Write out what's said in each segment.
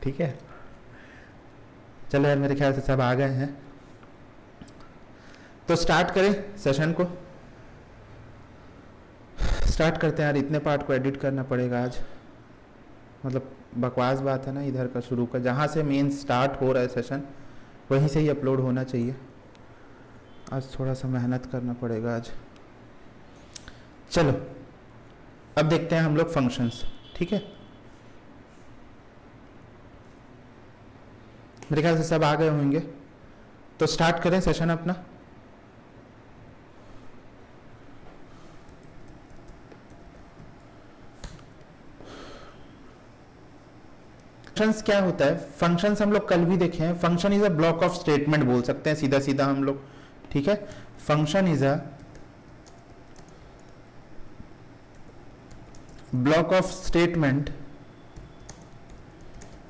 ठीक है, चलो यार मेरे ख्याल से सब आ गए हैं, तो स्टार्ट करें सेशन को। स्टार्ट करते हैं यार, इतने पार्ट को एडिट करना पड़ेगा आज, मतलब बकवास बात है ना, इधर का शुरू का जहाँ से मेन स्टार्ट हो रहा है सेशन वहीं से ही अपलोड होना चाहिए। आज थोड़ा सा मेहनत करना पड़ेगा आज। चलो अब देखते हैं हम लोग फंक्शंस, ठीक है। मेरे ख्याल से सब आ गए होंगे, तो स्टार्ट करें सेशन अपना। फंक्शंस क्या होता है? फंक्शंस हम लोग कल भी देखे हैं। Function is a block of statement बोल सकते हैं सीधा सीधा हम लोग, ठीक है। Function is a block of statement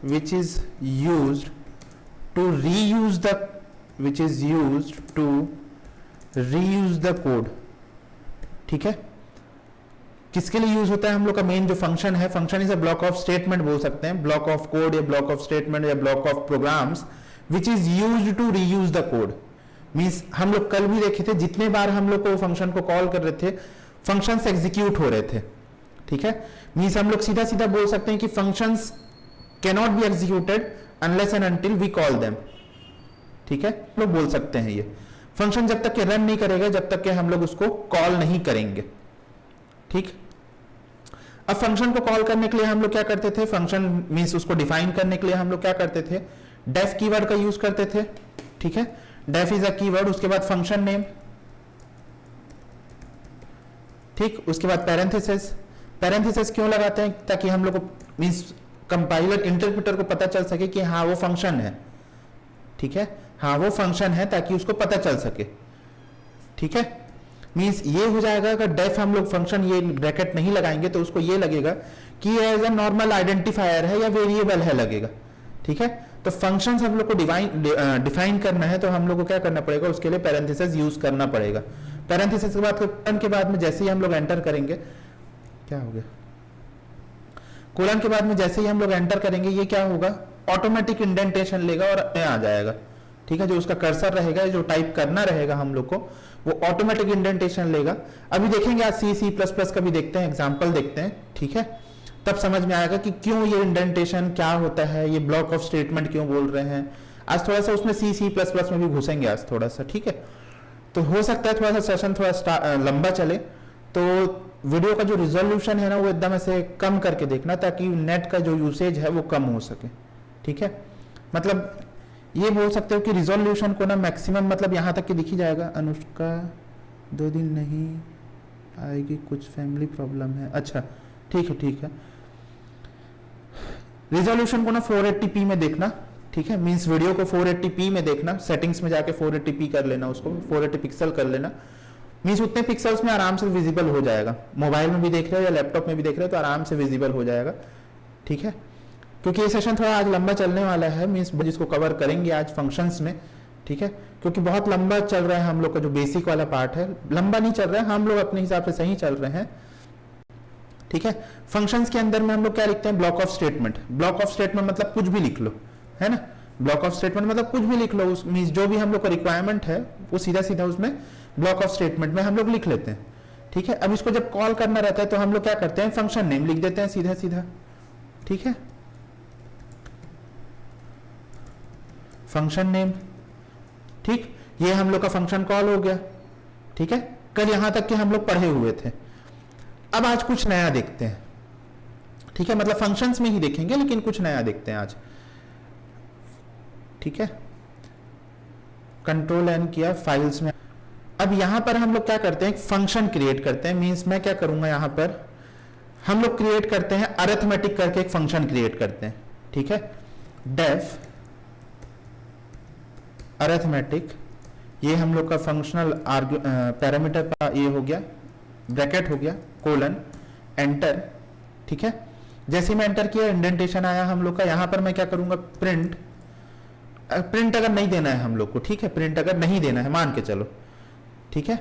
which is used to reuse the code, ठीक है। किसके लिए यूज होता है हम लोग का मेन जो फंक्शन है? Function is a block of statement बोल सकते हैं, ब्लॉक ऑफ कोड या ब्लॉक ऑफ स्टेटमेंट या block of programs which is used to reuse the code. Means हम लोग कल भी देखे थे, जितने बार हम लोग को फंक्शन को कॉल कर रहे थे फंक्शंस एग्जीक्यूट हो रहे थे, ठीक है। मींस हम लोग सीधा सीधा बोल सकते हैं कि functions cannot be executed unless and until we call them, ठीक है। लोग बोल सकते हैं ये फंक्शन जब तक के रन नहीं करेगा जब तक के हम लोग उसको कॉल नहीं करेंगे, ठीक। अब फंक्शन को कॉल करने के लिए हम लोग क्या करते थे? फंक्शन मींस उसको डिफाइन करने के लिए हम लोग क्या करते थे? डेफ कीवर्ड का यूज करते थे, ठीक है। डेफ इज अ कीवर्ड, उसके बाद फंक्शन नेम, ठीक। उसके बाद पैरेंथेसिस। पैरेंथेसिस क्यों लगाते हैं? ताकि हम लोग को मींस कंपाइलर इंटरप्रेटर को पता चल सके कि हाँ वो फंक्शन है, ठीक है। हाँ वो फंक्शन है ताकि उसको पता चल सके, ठीक है। मींस ये हो जाएगा अगर डेफ हम लोग फंक्शन ये ब्रैकेट नहीं लगाएंगे तो उसको ये लगेगा कि एज अ नॉर्मल आइडेंटिफायर है या वेरिएबल है लगेगा, ठीक है। तो फंक्शंस हम लोग को डिफाइन करना है तो हम लोग को क्या करना पड़ेगा? उसके लिए पैरेंथेसिस यूज करना पड़ेगा। पैरेंथेसिस के बाद में जैसे ही हम लोग एंटर करेंगे, क्या हो गया? कोलन के बाद में जैसे ही हम लोग एंटर करेंगे ये क्या होगा? ऑटोमेटिक इंडेंटेशन लेगा और आ जाएगा, ठीक है। जो उसका कर्सर रहेगा, जो टाइप करना रहेगा हम लोग को, वो ऑटोमेटिक इंडेंटेशन लेगा। अभी देखेंगे आज सी प्लस प्लस का भी देखते हैं, एग्जाम्पल देखते हैं, ठीक है। तब समझ में आएगा कि क्यों ये इंडेंटेशन क्या होता है, ये ब्लॉक ऑफ स्टेटमेंट क्यों बोल रहे हैं। आज थोड़ा सा उसमें सी प्लस प्लस में भी घुसेंगे आज थोड़ा सा, ठीक है। तो हो सकता है थोड़ा सा सेशन थोड़ा लंबा चले, तो वीडियो का जो रिजोल्यूशन है ना वो एकदम ऐसे कम करके देखना ताकि नेट का जो यूसेज है वो कम हो सके, ठीक है। मतलब ये बोल सकते हो कि रिजोल्यूशन को ना मैक्सिमम मतलब यहाँ तक कि दिख ही जाएगा। अनुष्का 2 दिन नहीं आएगी, कुछ फैमिली प्रॉब्लम है। अच्छा ठीक है, ठीक है। रिजोल्यूशन को ना 480p में देखना, ठीक है। मींस वीडियो को 480p में देखना, सेटिंग्स में जाके 480p कर लेना, उसको 480 पिक्सल कर लेना। मींस उतने पिक्सल्स में आराम से विजिबल हो जाएगा। मोबाइल में भी देख रहे हो या लैपटॉप में भी देख रहे हो तो आराम से विजिबल हो जाएगा, ठीक है। क्योंकि ये सेशन थोड़ा आज लंबा चलने वाला है, मींस जिसको कवर करेंगे आज फंक्शंस में, ठीक है। क्योंकि बहुत लंबा चल रहा है हम लोग का जो बेसिक वाला पार्ट है, लंबा नहीं चल रहा है, हम लोग अपने हिसाब से सही चल रहे हैं, ठीक है। फंक्शंस के अंदर में हम लोग क्या लिखते हैं? Block of statement. Block of statement मतलब कुछ भी लिख लो, है ना। ब्लॉक ऑफ स्टेटमेंट मतलब कुछ भी लिख लो, उस मींस जो भी हम लोग का रिक्वायरमेंट है वो सीधा सीधा उसमें ब्लॉक ऑफ स्टेटमेंट में हम लोग लिख लेते हैं, ठीक है। अब इसको जब कॉल करना रहता है तो हम लोग क्या करते हैं? फंक्शन नेम लिख देते हैं सीधा सीधा, ठीक है। फंक्शन नेम, ठीक। ये हम लोग का फंक्शन कॉल हो गया, ठीक है। कल यहां तक कि हम लोग पढ़े हुए थे। अब आज कुछ नया देखते हैं, ठीक है। मतलब फंक्शंस में ही देखेंगे लेकिन कुछ नया देखते हैं आज, ठीक है। कंट्रोल एन किया, फाइल्स में। अब यहां पर हम लोग क्या करते हैं? एक फंक्शन क्रिएट करते हैं। मींस मैं क्या करूंगा, यहां पर हम लोग क्रिएट करते हैं अरिथमेटिक करके एक फंक्शन क्रिएट करते हैं, ठीक है। डेफ अरिथमेटिक, ये हम लोग का फंक्शनल पैरामीटर का ये हो गया, ब्रैकेट हो गया, कोलन, एंटर, ठीक है। जैसे मैं एंटर किया इंडेंटेशन आया हम लोग का। यहां पर मैं क्या करूंगा? प्रिंट अगर नहीं देना है हम लोग को, ठीक है। प्रिंट अगर नहीं देना है मान के चलो, ठीक है।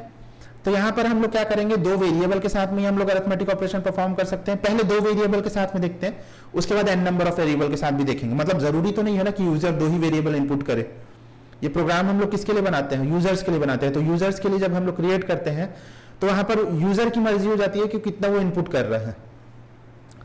तो यहाँ पर हम लोग क्या करेंगे, दो वेरिएबल के साथ में ही हम लोग अरिथमेटिक ऑपरेशन परफॉर्म कर सकते हैं। पहले दो वेरिएबल के साथ में देखते हैं, उसके बाद n नंबर ऑफ वेरिएबल के साथ भी देखेंगे। मतलब जरूरी तो नहीं है ना कि यूजर दो ही वेरिएबल इनपुट करे। ये प्रोग्राम हम लोग किसके लिए बनाते हैं, यूजर्स के लिए बनाते हैं। तो यूजर्स के लिए जब हम लोग क्रिएट करते हैं तो वहां पर यूजर की मर्जी हो जाती है कि कितना वो इनपुट कर रहा है,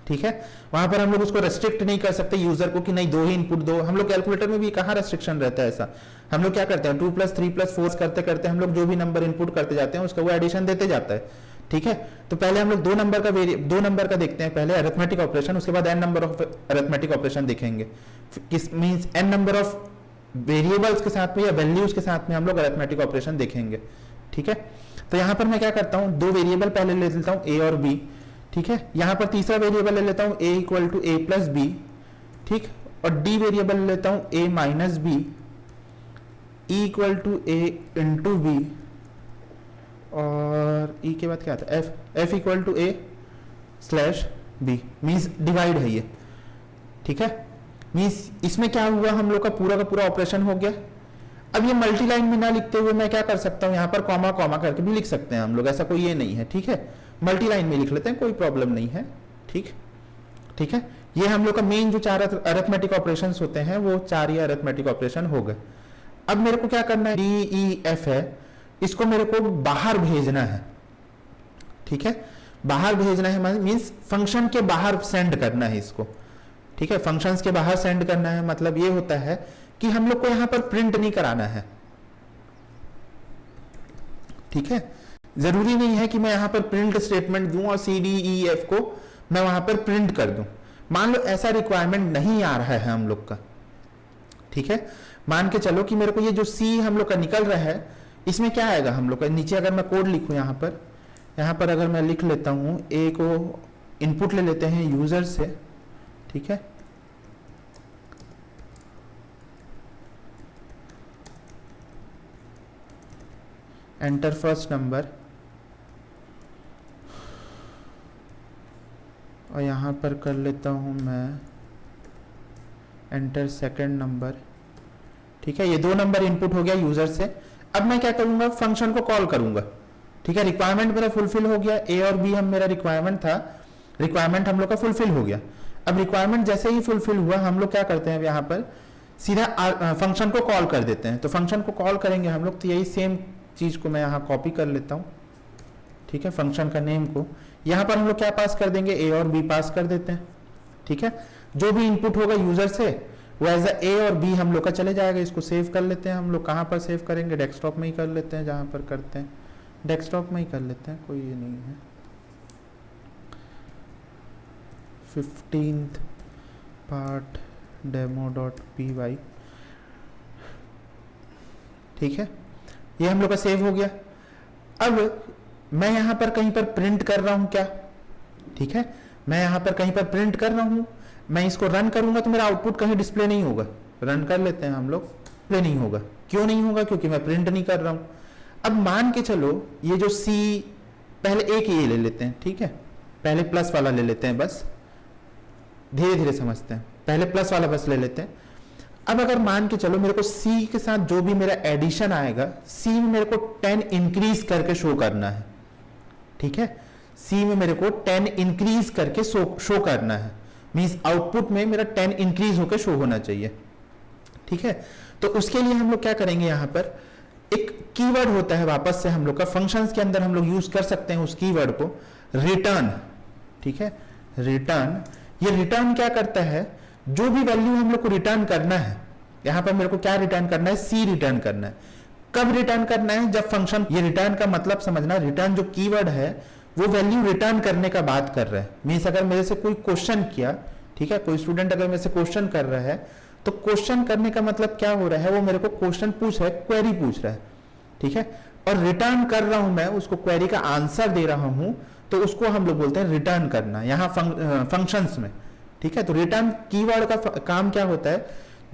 ठीक है। वहां पर हम लोग उसको रेस्ट्रिक्ट नहीं कर सकते यूजर को कि नहीं दो ही इनपुट दो। हम लोग कैलकुलेटर में भी कहाँ रेस्ट्रिक्शन रहता है ऐसा। हम लोग क्या करते हैं 2 + 3 + 4 करते करते हम लोग जो भी नंबर इनपुट करते जाते हैं उसका वो एडिशन देते जाता है, ठीक है। तो पहले हम लोग दो नंबर का देखते हैं, पहले अरिथमेटिक ऑपरेशन, उसके बाद n number of arithmetic operation देखेंगे। किस means n number of variables के साथ में या वैल्यूज के साथ में हम लोग अरिथमेटिक ऑपरेशन देखेंगे, ठीक है। तो यहां पर मैं क्या करता हूं, दो वेरिएबल पहले ले लेता हूं a और b, ठीक है। यहां पर तीसरा वेरिएबल ले लेता हूं a = a + b, ठीक, और d वेरिएबल ले लेता हूं a - b, e = a × b, और e के बाद क्या आता है f = a/b, मींस डिवाइड है ये, ठीक है। मींस इसमें क्या हुआ, हम लोग का पूरा ऑपरेशन हो गया। अब ये मल्टी लाइन में ना लिखते हुए मैं क्या कर सकता हूं, यहाँ पर कॉमा कॉमा करके भी लिख सकते हैं हम लोग, ऐसा कोई ये नहीं है, ठीक है। मल्टी लाइन में लिख लेते हैं, कोई प्रॉब्लम नहीं है, ठीक है। ये हम लोग का मेन जो 4 अरिथमेटिक ऑपरेशंस होते हैं वो 4 ही अरिथमेटिक ऑपरेशन हो गए। अब मेरे को क्या करना है, DEF है, इसको मेरे को बाहर भेजना है, ठीक है। बाहर भेजना है मीन्स फंक्शन के बाहर सेंड करना है इसको, ठीक है। फंक्शंस के बाहर सेंड करना है मतलब ये होता है कि हम लोग को यहां पर प्रिंट नहीं कराना है, ठीक है। जरूरी नहीं है कि मैं यहां पर प्रिंट स्टेटमेंट दूं और CDEF को मैं वहां पर प्रिंट कर दूं। मान लो ऐसा रिक्वायरमेंट नहीं आ रहा है हम लोग का, ठीक है। मान के चलो कि मेरे को ये जो C हम लोग का निकल रहा है इसमें क्या आएगा हम लोग का, नीचे अगर मैं कोड लिखूं यहां पर अगर मैं लिख लेता हूं A को इनपुट ले लेते हैं यूजर से, ठीक है। एंटर फर्स्ट नंबर, और यहां पर कर लेता हूं मैं एंटर सेकंड नंबर, ठीक है। ये दो नंबर इनपुट हो गया यूजर से। अब मैं क्या करूंगा, फंक्शन को कॉल करूंगा, ठीक है। रिक्वायरमेंट मेरा फुलफिल हो गया, A और B मेरा रिक्वायरमेंट था, रिक्वायरमेंट हम लोग का फुलफिल हो गया। अब रिक्वायरमेंट जैसे ही फुलफिल हुआ हम लोग क्या करते हैं, यहाँ पर सीधा फंक्शन को कॉल कर देते हैं। तो फंक्शन को कॉल करेंगे हम लोग, तो यही सेम चीज को मैं यहाँ कॉपी कर लेता हूँ, ठीक है। फंक्शन का नेम को यहाँ पर हम लोग क्या पास कर देंगे, A और B पास कर देते हैं, ठीक है। जो भी इनपुट होगा यूजर से वो एज A और B हम लोग का चले जाएगा। इसको सेव कर लेते हैं हम लोग, कहाँ पर सेव करेंगे, डेस्कटॉप में ही कर लेते हैं, जहाँ पर करते हैं डेस्कटॉप में ही कर लेते हैं, कोई ये नहीं है। 15th पार्ट demo.py, ठीक है। ये हम लोग का सेव हो गया। अब मैं यहां पर कहीं पर प्रिंट कर रहा हूं क्या, ठीक है। मैं यहां पर कहीं पर प्रिंट कर रहा हूं, मैं इसको रन करूंगा तो मेरा आउटपुट कहीं डिस्प्ले नहीं होगा। रन कर लेते हैं हम लोग, डिस्प्ले नहीं होगा। क्यों नहीं होगा, क्योंकि मैं प्रिंट नहीं कर रहा हूं। अब मान के चलो ये जो C, पहले एक ये ले लेते हैं, ठीक है। पहले प्लस वाला ले लेते हैं, बस धीरे धीरे समझते हैं। पहले प्लस वाला बस ले लेते हैं। अब अगर मान के चलो मेरे को C के साथ जो भी मेरा एडिशन आएगा, C में मेरे को 10 इंक्रीज करके शो करना है, ठीक है। C में मेरे को 10 इंक्रीज करके शो करना है, मींस आउटपुट में मेरा 10 इंक्रीज होकर शो होना चाहिए, ठीक है। तो उसके लिए हम लोग क्या करेंगे, यहां पर एक कीवर्ड होता है, वापस से हम लोग का फंक्शंस के अंदर हम लोग यूज कर सकते हैं उस कीवर्ड को, रिटर्न, ठीक है। रिटर्न, ये रिटर्न क्या करता है, जो भी वैल्यू हम लोग को रिटर्न करना है, यहां पर मेरे को क्या रिटर्न करना है, C रिटर्न करना है। कब रिटर्न करना है, जब फंक्शन, ये रिटर्न का मतलब समझना, रिटर्न जो कीवर्ड है वो वैल्यू रिटर्न करने का बात कर रहा है। मींस अगर मेरे से कोई क्वेश्चन किया, ठीक है, कोई स्टूडेंट अगर मेरे से क्वेश्चन कर रहा है, तो क्वेश्चन करने का मतलब क्या हो रहा है, वो मेरे को क्वेश्चन पूछ रहा है, क्वेरी पूछ रहा है, ठीक है। और रिटर्न कर रहा हूं मैं, उसको क्वेरी का आंसर दे रहा हूं, तो उसको हम लोग बोलते हैं रिटर्न करना, यहाँ फंक्शंस में, ठीक है। तो रिटर्न कीवर्ड का काम क्या होता है,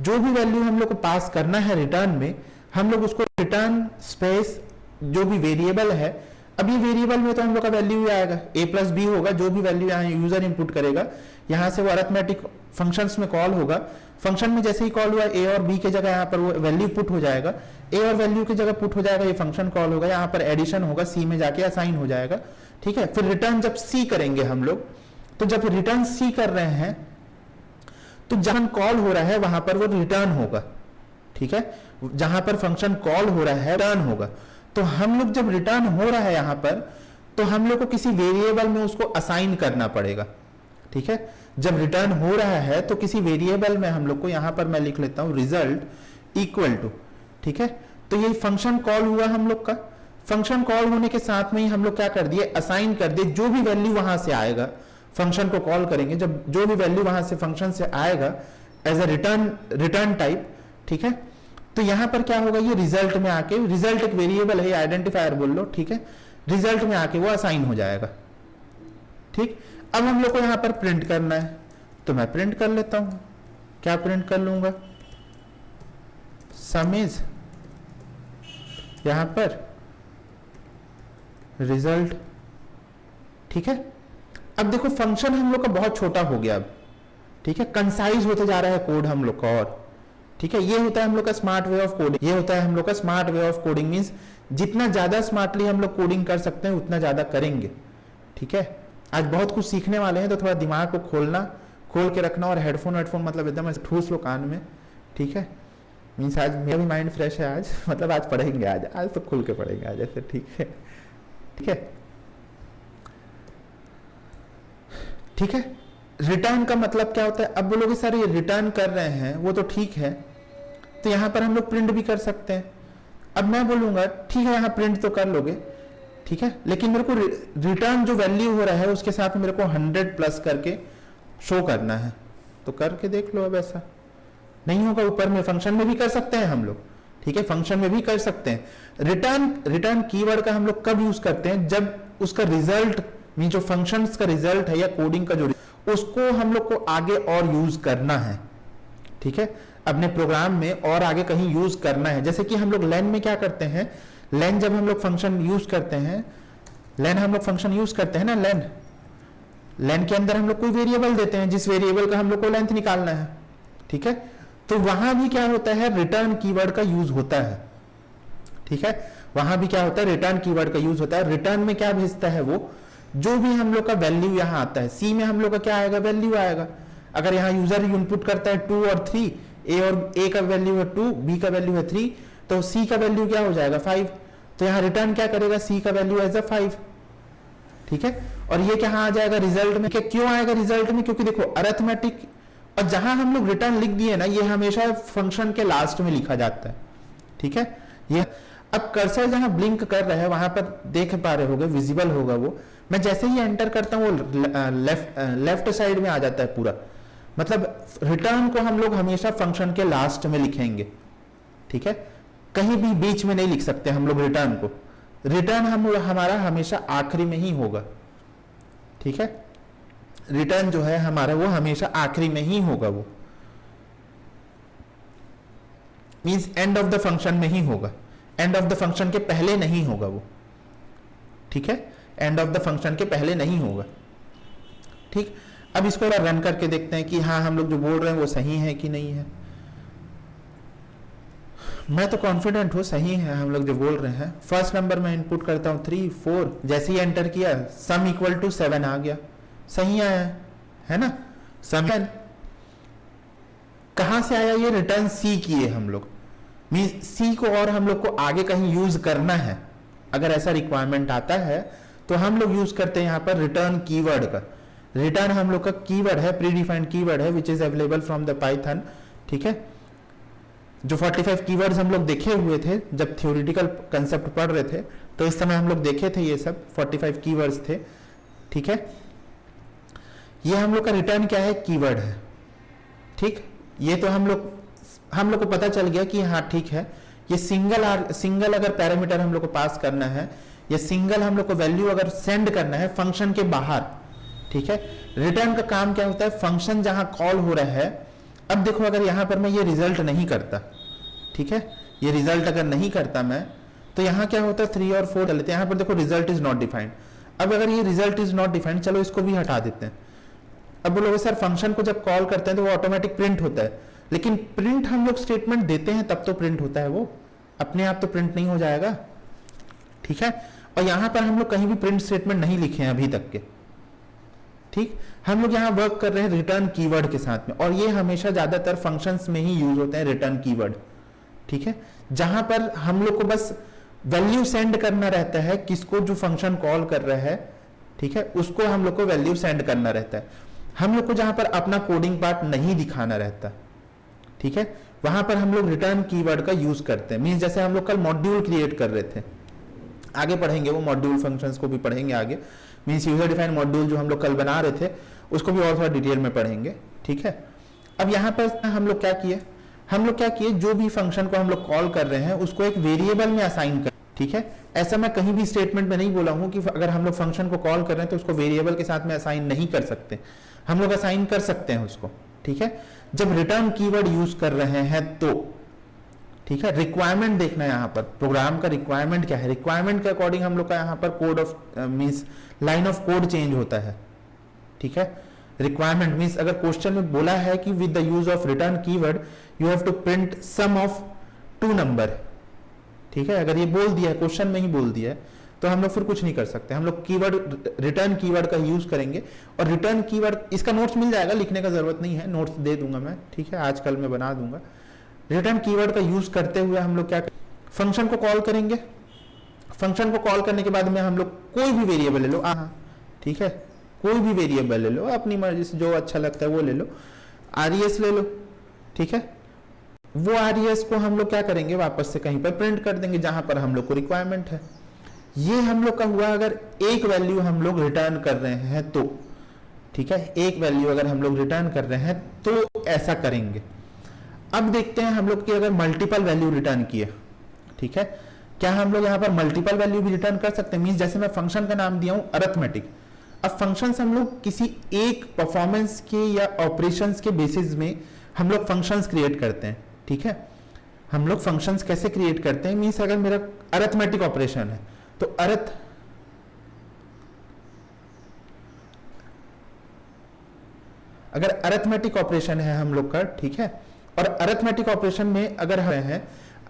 जो भी वैल्यू हम लोग को पास करना है रिटर्न में, हम लोग उसको रिटर्न स्पेस जो भी वेरिएबल है, अब ये वेरिएबल में तो हम लोग का वैल्यू ही आएगा, A + B होगा, जो भी वैल्यू यहाँ यूजर इनपुट करेगा यहाँ से वो अरिथमेटिक फंक्शंस में कॉल होगा, फंक्शन में जैसे ही कॉल हुआ ए और बी के जगह यहाँ पर वो वैल्यू पुट हो जाएगा, ए और वैल्यू की जगह पुट हो जाएगा, ये फंक्शन कॉल होगा, यहाँ पर एडिशन होगा, सी में जाके असाइन हो जाएगा, ठीक है। फिर रिटर्न जब सी करेंगे हम लोग, तो जब रिटर्न सी कर रहे हैं तो जहां कॉल हो रहा है वहां पर वो रिटर्न होगा, ठीक है, जहां पर फंक्शन कॉल हो रहा है रिटर्न होगा। तो हम लोग जब रिटर्न हो रहा है यहां पर, तो हम लोग को किसी वेरिएबल में उसको असाइन करना पड़ेगा, ठीक है। जब रिटर्न हो रहा है तो किसी वेरिएबल में हम लोग को, यहां पर मैं लिख लेता हूं रिजल्ट इक्वल टू, ठीक है। तो ये फंक्शन कॉल हुआ हम लोग का, फंक्शन कॉल होने के साथ में ही हम लोग क्या कर दिए, असाइन कर दिए, जो भी वैल्यू वहां से आएगा फंक्शन को कॉल करेंगे, जब जो भी वैल्यू वहां से फंक्शन से आएगा एज अ रिटर्न टाइप, ठीक है। तो यहां पर क्या होगा, ये रिजल्ट में आके, रिजल्ट एक वेरिएबल है, आइडेंटिफायर बोल लो, ठीक है, रिजल्ट में आके वो असाइन हो जाएगा, ठीक। अब हम लोग को यहां पर प्रिंट करना है, तो मैं प्रिंट कर लेता हूं, क्या प्रिंट कर लूंगा, सम इज यहां पर रिजल्ट, ठीक है। अब देखो फंक्शन हम लोग का बहुत छोटा हो गया अब, ठीक है, कंसाइज होते जा रहा है कोड हम लोग का, और ठीक है, ये होता है हम लोग का स्मार्ट वे ऑफ कोडिंग, ये होता है हम लोग का smart way of coding, means जितना ज्यादा स्मार्टली हम लोग कोडिंग कर सकते हैं उतना ज्यादा करेंगे, ठीक है। आज बहुत कुछ सीखने वाले हैं, तो थोड़ा दिमाग को खोल के रखना, और हेडफोन मतलब एकदम ठूस लो कान में, ठीक है। मीन्स आज मेरा भी माइंड फ्रेश है आज, मतलब आज पढ़ेंगे, आज तो खुल के पढ़ेंगे आज ऐसे, ठीक है, ठीक है, ठीक है। रिटर्न का मतलब क्या होता है, अब बोलोगे सर ये रिटर्न कर रहे हैं वो तो ठीक है, तो यहां पर हम लोग प्रिंट भी कर सकते हैं। अब मैं बोलूंगा ठीक है यहां प्रिंट तो कर लोगे, ठीक है, लेकिन मेरे को रिटर्न जो वैल्यू हो रहा है उसके साथ मेरे को 100 प्लस करके शो करना है, तो करके देख लो। अब ऐसा नहीं होगा, ऊपर में फंक्शन में भी कर सकते हैं हम लोग, ठीक है, फंक्शन में भी कर सकते हैं। रिटर्न कीवर्ड का हम लोग कब यूज करते हैं, जब उसका रिजल्ट मीन जो फंक्शंस का रिजल्ट है या कोडिंग का जो उसको हम लोग को आगे और यूज करना है, ठीक है, अपने प्रोग्राम में और आगे कहीं यूज करना है। जैसे कि हम लोग लेन में क्या करते हैं, लेन जब हम लोग फंक्शन यूज करते हैं, लेन हम लोग फंक्शन यूज करते हैं ना, लेन के अंदर हम लोग कोई वेरिएबल देते हैं, जिस वेरिएबल का हम लोग को लेंथ निकालना है, ठीक है, तो वहां भी क्या होता है, रिटर्न कीवर्ड का यूज होता है, ठीक है, वहां भी क्या होता है, रिटर्न कीवर्ड का यूज होता है। रिटर्न में क्या भेजता है वो, जो भी हम लोग का वैल्यू यहां आता है, सी में हम लोग का क्या आएगा, वैल्यू आएगा। अगर यहाँ यूजर इनपुट करता है 2 और 3, ए का वैल्यू है 2, बी का वैल्यू है 3, तो सी का वैल्यू क्या हो जाएगा 5, तो यहाँ रिटर्न क्या करेगा, सी का वैल्यू एज अ 5, ठीक है। और ये क्या आ जाएगा रिजल्ट में, क्यों आएगा रिजल्ट में, क्योंकि देखो अरिथमेटिक, और जहां हम लोग रिटर्न लिख दिए ना, ये हमेशा फंक्शन के लास्ट में लिखा जाता है, ठीक है। ये अब कर्सर जहां ब्लिंक कर रहा है वहां पर देख पा रहे होगे, विजिबल होगा वो, मैं जैसे ही एंटर करता हूं वो लेफ्ट साइड में आ जाता है पूरा, मतलब रिटर्न को हम लोग हमेशा फंक्शन के लास्ट में लिखेंगे, ठीक है, कहीं भी बीच में नहीं लिख सकते हम लोग रिटर्न को, रिटर्न हमारा हमेशा आखिरी में ही होगा, ठीक है, रिटर्न जो है हमारा वो हमेशा आखिरी में ही होगा, वो means end of the function में ही होगा, एंड ऑफ द फंक्शन के पहले नहीं होगा वो, ठीक है, एंड ऑफ द फंक्शन के पहले नहीं होगा, ठीक। अब इसको रन करके देखते हैं कि हाँ हम लोग जो बोल रहे हैं वो सही है कि नहीं है। मैं तो कॉन्फिडेंट हूं सही है हम लोग जो बोल रहे हैं। फर्स्ट नंबर में इनपुट करता हूं 3 4, जैसे ही एंटर किया सम इक्वल टू 7 आ गया, सही आया है ना, सम कहां से आया, ये रिटर्न सी किए हम लोग, मीन सी को और हम लोग को आगे कहीं यूज करना है, अगर ऐसा रिक्वायरमेंट आता है तो हम लोग यूज करते हैं यहाँ पर रिटर्न कीवर्ड का। रिटर्न हम लोग का कीवर्ड है, प्री डिफाइंड कीवर्ड है, which is available from the Python, ठीक है। जो 45 कीवर्ड्स हम लोग देखे हुए थे जब थ्योरेटिकल कंसेप्ट पढ़ रहे थे, तो इस समय हम लोग देखे थे, ये सब 45 कीवर्ड्स थे, ठीक है। ये हम लोग का रिटर्न क्या है, कीवर्ड है, ठीक। ये तो हम लोग को पता चल गया कि हाँ ठीक है, ये सिंगल अगर पैरामीटर हम लोग को पास करना है, या सिंगल हम लोग को वैल्यू अगर सेंड करना है फंक्शन के बाहर, ठीक है। रिटर्न का काम क्या होता है, फंक्शन जहां कॉल हो रहा है, अब देखो अगर यहां पर मैं ये रिजल्ट नहीं करता, ठीक है, ये रिजल्ट अगर नहीं करता मैं, तो यहां क्या होता है 3 और 4 कर लेते हैं, यहां पर देखो रिजल्ट इज नॉट डिफाइंड। अब अगर ये रिजल्ट इज नॉट डिफाइंड, चलो इसको भी हटा देते हैं। अब बोलोगे सर फंक्शन को जब कॉल करते हैं तो वो ऑटोमेटिक प्रिंट होता है, लेकिन प्रिंट हम लोग स्टेटमेंट देते हैं तब तो प्रिंट होता है, वो अपने आप तो प्रिंट नहीं हो जाएगा, ठीक है। और यहां पर हम लोग कहीं भी प्रिंट स्टेटमेंट नहीं लिखे हैं अभी तक के, ठीक। हम लोग यहाँ वर्क कर रहे हैं रिटर्न कीवर्ड के साथ में, और ये हमेशा ज्यादातर फंक्शंस में ही यूज होते हैं रिटर्न कीवर्ड, ठीक है, जहां पर हम लोग को बस वैल्यू सेंड करना रहता है, किसको, जो फंक्शन कॉल कर रहा है, ठीक है, उसको हम लोग को वैल्यू सेंड करना रहता है। हम लोग को जहां पर अपना कोडिंग पार्ट नहीं दिखाना रहता, ठीक है, वहां पर हम लोग रिटर्न कीवर्ड का यूज करते हैं। मींस जैसे हम लोग कल मॉड्यूल क्रिएट कर रहे थे, आगे पढ़ेंगे वो मॉड्यूल फंक्शंस को भी पढ़ेंगे आगे। मींस यूजर डिफाइंड मॉड्यूल जो हम लोग कल बना रहे थे उसको भी और थोड़ा डिटेल में पढ़ेंगे, ठीक है। अब यहाँ पर हम लोग क्या किए, जो भी फंक्शन को हम लोग कॉल कर रहे हैं उसको एक वेरिएबल में असाइन कर, ठीक है। ऐसा मैं कहीं भी स्टेटमेंट में नहीं बोला हूं कि अगर हम लोग फंक्शन को कॉल कर रहे हैं तो उसको वेरिएबल के साथ में असाइन नहीं कर सकते, हम लोग असाइन कर सकते हैं उसको, ठीक है, जब रिटर्न कीवर्ड यूज कर रहे हैं तो, ठीक है। रिक्वायरमेंट देखना है यहाँ पर, प्रोग्राम का रिक्वायरमेंट क्या है, रिक्वायरमेंट के अकॉर्डिंग हम लोग का यहाँ पर code of means line of code change होता है, ठीक है। रिक्वायरमेंट मींस अगर क्वेश्चन में बोला है कि with the use of return keyword you have to print sum of 2 number, ठीक है, अगर ये बोल दिया है, क्वेश्चन में ही बोल दिया है, तो हम लोग फिर कुछ नहीं कर सकते, हम लोग कीवर्ड रिटर्न कीवर्ड का यूज करेंगे। और रिटर्न कीवर्ड इसका नोट्स मिल जाएगा, लिखने का जरूरत नहीं है, नोट्स दे दूंगा मैं, ठीक है, आजकल मैं बना दूंगा। रिटर्न कीवर्ड का यूज करते हुए हम लोग क्या, फंक्शन को कॉल करेंगे, फंक्शन को कॉल करने के बाद में हम लोग कोई भी वेरिएबल ले लो, ठीक है, कोई भी वेरिएबल ले लो, अपनी मर्जी से जो अच्छा लगता है वो ले लो, आरईएस ले लो, ठीक है, वो आरईएस को हम लोग क्या करेंगे, वापस से कहीं पर प्रिंट कर देंगे जहां पर हम लोग को रिक्वायरमेंट है। ये हम लोग का हुआ अगर एक वैल्यू हम लोग रिटर्न कर रहे हैं तो, ठीक है, एक वैल्यू अगर हम लोग रिटर्न कर रहे हैं तो ऐसा करेंगे। अब देखते हैं हम लोग की अगर मल्टीपल वैल्यू रिटर्न किए, ठीक है, क्या हम लोग यहाँ पर मल्टीपल वैल्यू भी रिटर्न कर सकते हैं। मींस जैसे मैं फंक्शन का नाम दिया हूं अरिथमेटिक, अब फंक्शंस हम लोग किसी एक परफॉर्मेंस के या ऑपरेशंस के बेसिस में हम लोग फंक्शंस क्रिएट करते हैं, ठीक है। हम लोग फंक्शंस कैसे क्रिएट करते हैं, मींस अगर मेरा अरिथमेटिक ऑपरेशन है तो अगर अरिथमेटिक ऑपरेशन है हम लोग का, ठीक है, और अरिथमेटिक ऑपरेशन में अगर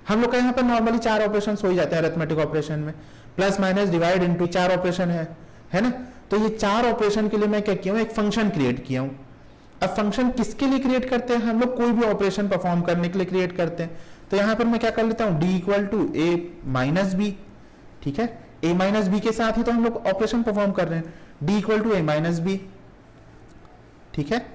हम लोग का यहाँ पर नॉर्मली 4 ऑपरेशन हो ही जाते हैं अरिथमेटिक ऑपरेशन में, plus minus divide into 4 operation है ना। तो ये 4 ऑपरेशन के लिए मैं क्या किया हूं, एक फंक्शन क्रिएट किया हूं। अब फंक्शन किसके लिए क्रिएट करते हैं, हम लोग कोई भी ऑपरेशन परफॉर्म करने के लिए क्रिएट करते हैं। तो यहां पर मैं क्या कर लेता हूं, D equal to A minus B, ठीक है, ए माइनस बी के साथ ही तो हम लोग ऑपरेशन परफॉर्म कर रहे हैं, D equal to A minus B, ठीक है।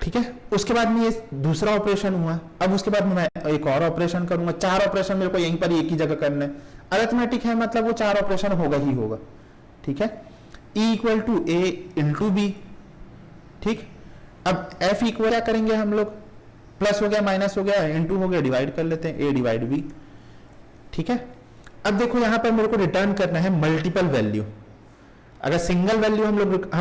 ठीक है, उसके बाद में ये दूसरा ऑपरेशन हुआ। अब उसके बाद मैं एक और ऑपरेशन करूंगा, 4 ऑपरेशन मेरे को यहीं पर एक ही जगह करना है। अरिथमेटिक है मतलब वो 4 ऑपरेशन होगा ही होगा, ठीक है। E equal to A into B, ठीक। अब F इक्वल क्या करेंगे हम लोग, प्लस हो गया माइनस हो गया इंटू हो गया, डिवाइड कर लेते हैं, ए डिवाइड बी, ठीक है। अब देखो यहां पर मेरे को रिटर्न करना है मल्टीपल वैल्यू। अगर सिंगल वैल्यू हम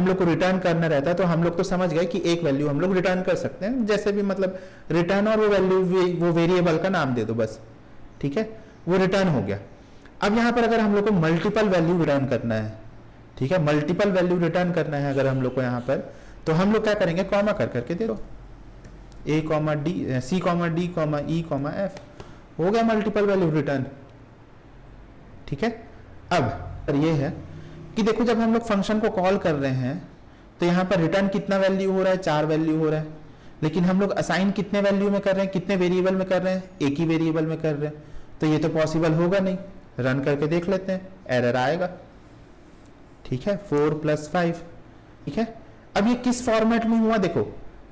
लोग को रिटर्न करना रहता है तो हम लोग तो समझ गए कि एक वैल्यू हम लोग रिटर्न कर सकते हैं, जैसे भी मतलब रिटर्न और वो वैल्यू वो वेरिएबल का नाम दे दो बस, ठीक है, वो रिटर्न हो गया। अब यहाँ पर अगर हम लोग को मल्टीपल वैल्यू रिटर्न करना है, ठीक है, मल्टीपल वैल्यू रिटर्न करना है अगर हम लोग को यहाँ पर, तो हम लोग क्या करेंगे, कॉमा कर करके दे दो, A comma D, C comma D comma E comma F, हो गया मल्टीपल वैल्यू रिटर्न, ठीक है। अब ये है कि देखो जब हम लोग फंक्शन को कॉल कर रहे हैं तो यहाँ पर रिटर्न कितना वैल्यू हो रहा है, 4 वैल्यू हो रहा है, लेकिन हम लोग असाइन कितने वैल्यू में कर रहे हैं, कितने वेरिएबल में कर रहे हैं, एक ही वेरिएबल में कर रहे हैं, तो ये तो पॉसिबल होगा नहीं। रन करके देख लेते हैं, एरर आएगा, ठीक है, 4 + 5, ठीक है। अब ये किस फॉर्मेट में हुआ, देखो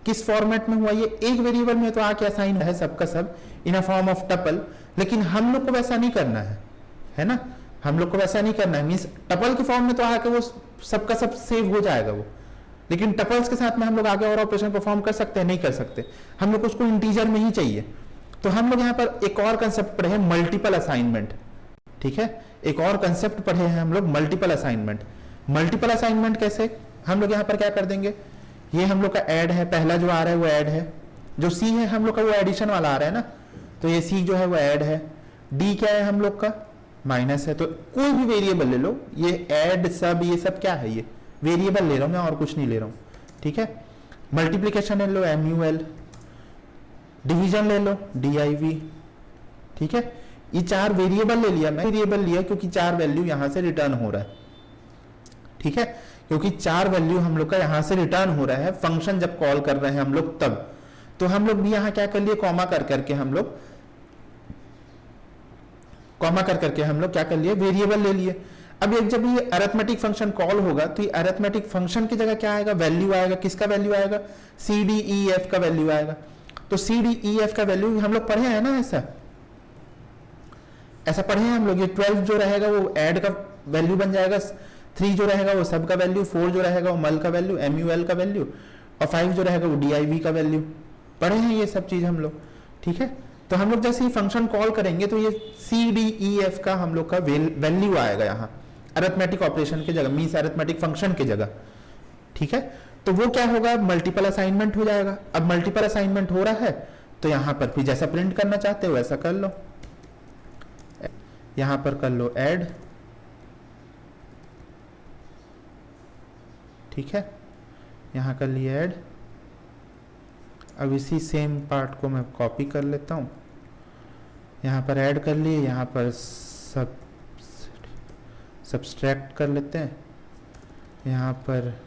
किस फॉर्मेट में हुआ, ये एक वेरिएबल में तो आके असाइन है सबका सब इन अ फॉर्म ऑफ टपल, लेकिन हम लोग को वैसा नहीं करना है ना, हम लोग को वैसा नहीं करना है। मींस टपल के फॉर्म में तो आके वो सबका सब सेव हो जाएगा वो, लेकिन टपल्स के साथ में हम लोग आगे और ऑपरेशन परफॉर्म कर सकते हैं, नहीं कर सकते, हम लोग को उसको इंटीजर में ही चाहिए। तो हम लोग यहाँ पर एक और कंसेप्ट पढ़े हैं, मल्टीपल असाइनमेंट, ठीक है, एक और कंसेप्ट पढ़े हैं हम लोग, मल्टीपल असाइनमेंट। मल्टीपल असाइनमेंट कैसे, हम लोग यहाँ पर क्या कर देंगे, ये हम लोग का ऐड है, पहला जो आ रहा है वो ऐड है, जो सी है हम लोग का वो एडिशन वाला आ रहा है ना, तो ये सी जो है वो ऐड है, डी क्या है हम लोग का माइनस है। तो कोई भी वेरिएबल ले लो, ये ऐड सब ये सब क्या है, ये वेरिएबल ले रहा हूं मैं और कुछ नहीं ले रहा हूं, ठीक है। मल्टीप्लीकेशन ले लो MUL, डिवीजन ले लो DIV, ठीक है। ये 4 वेरिएबल ले लिया मैं, वेरिएबल लिया क्योंकि 4 वैल्यू यहां से रिटर्न हो रहा है, ठीक है, क्योंकि 4 वैल्यू हम लोग का यहां से रिटर्न हो रहा है फंक्शन जब कॉल कर रहे हैं हम लोग तब। तो हम लोग भी यहां क्या कर लिए, कॉमा कर करके हम लोग कॉमा कर करके हम लोग क्या कर लिए, वेरिएबल ले लिए। अब एक जब ये अरिथमेटिक फंक्शन कॉल होगा तो ये अरिथमेटिक फंक्शन की जगह क्या आएगा, वैल्यू आएगा। किसका वैल्यू आएगा, CDEF का वैल्यू आएगा। तो CDEF का वैल्यू हम लोग पढ़े हैं ना, ऐसा पढ़े हैं हम लोग। ये 12 जो रहेगा वो ऐड का वैल्यू बन जाएगा, 3 जो रहेगा वो सब का वैल्यू, 4 जो रहेगा वो मल का वैल्यू, MUL का वैल्यू, और 5 जो रहेगा वो DIV का वैल्यू। पढ़े हैं ये सब चीज हम लोग, ठीक है। तो हम लोग जैसे ही फंक्शन कॉल करेंगे तो ये CDEF का हम लोग का वैल्यू आएगा यहाँ अरिथमेटिक ऑपरेशन की जगह, मींस अरिथमेटिक फंक्शन की जगह, ठीक है। तो वो क्या होगा, मल्टीपल असाइनमेंट हो जाएगा। अब मल्टीपल असाइनमेंट हो रहा है तो यहाँ पर फिर जैसा प्रिंट करना चाहते हो वैसा कर लो, यहां पर कर लो ऐड, ठीक है, यहां कर लिया ऐड। अब इसी सेम पार्ट को मैं कॉपी कर लेता हूं, यहां पर ऐड कर लिए, यहां पर सब्सट्रैक्ट कर लेते हैं, यहां पर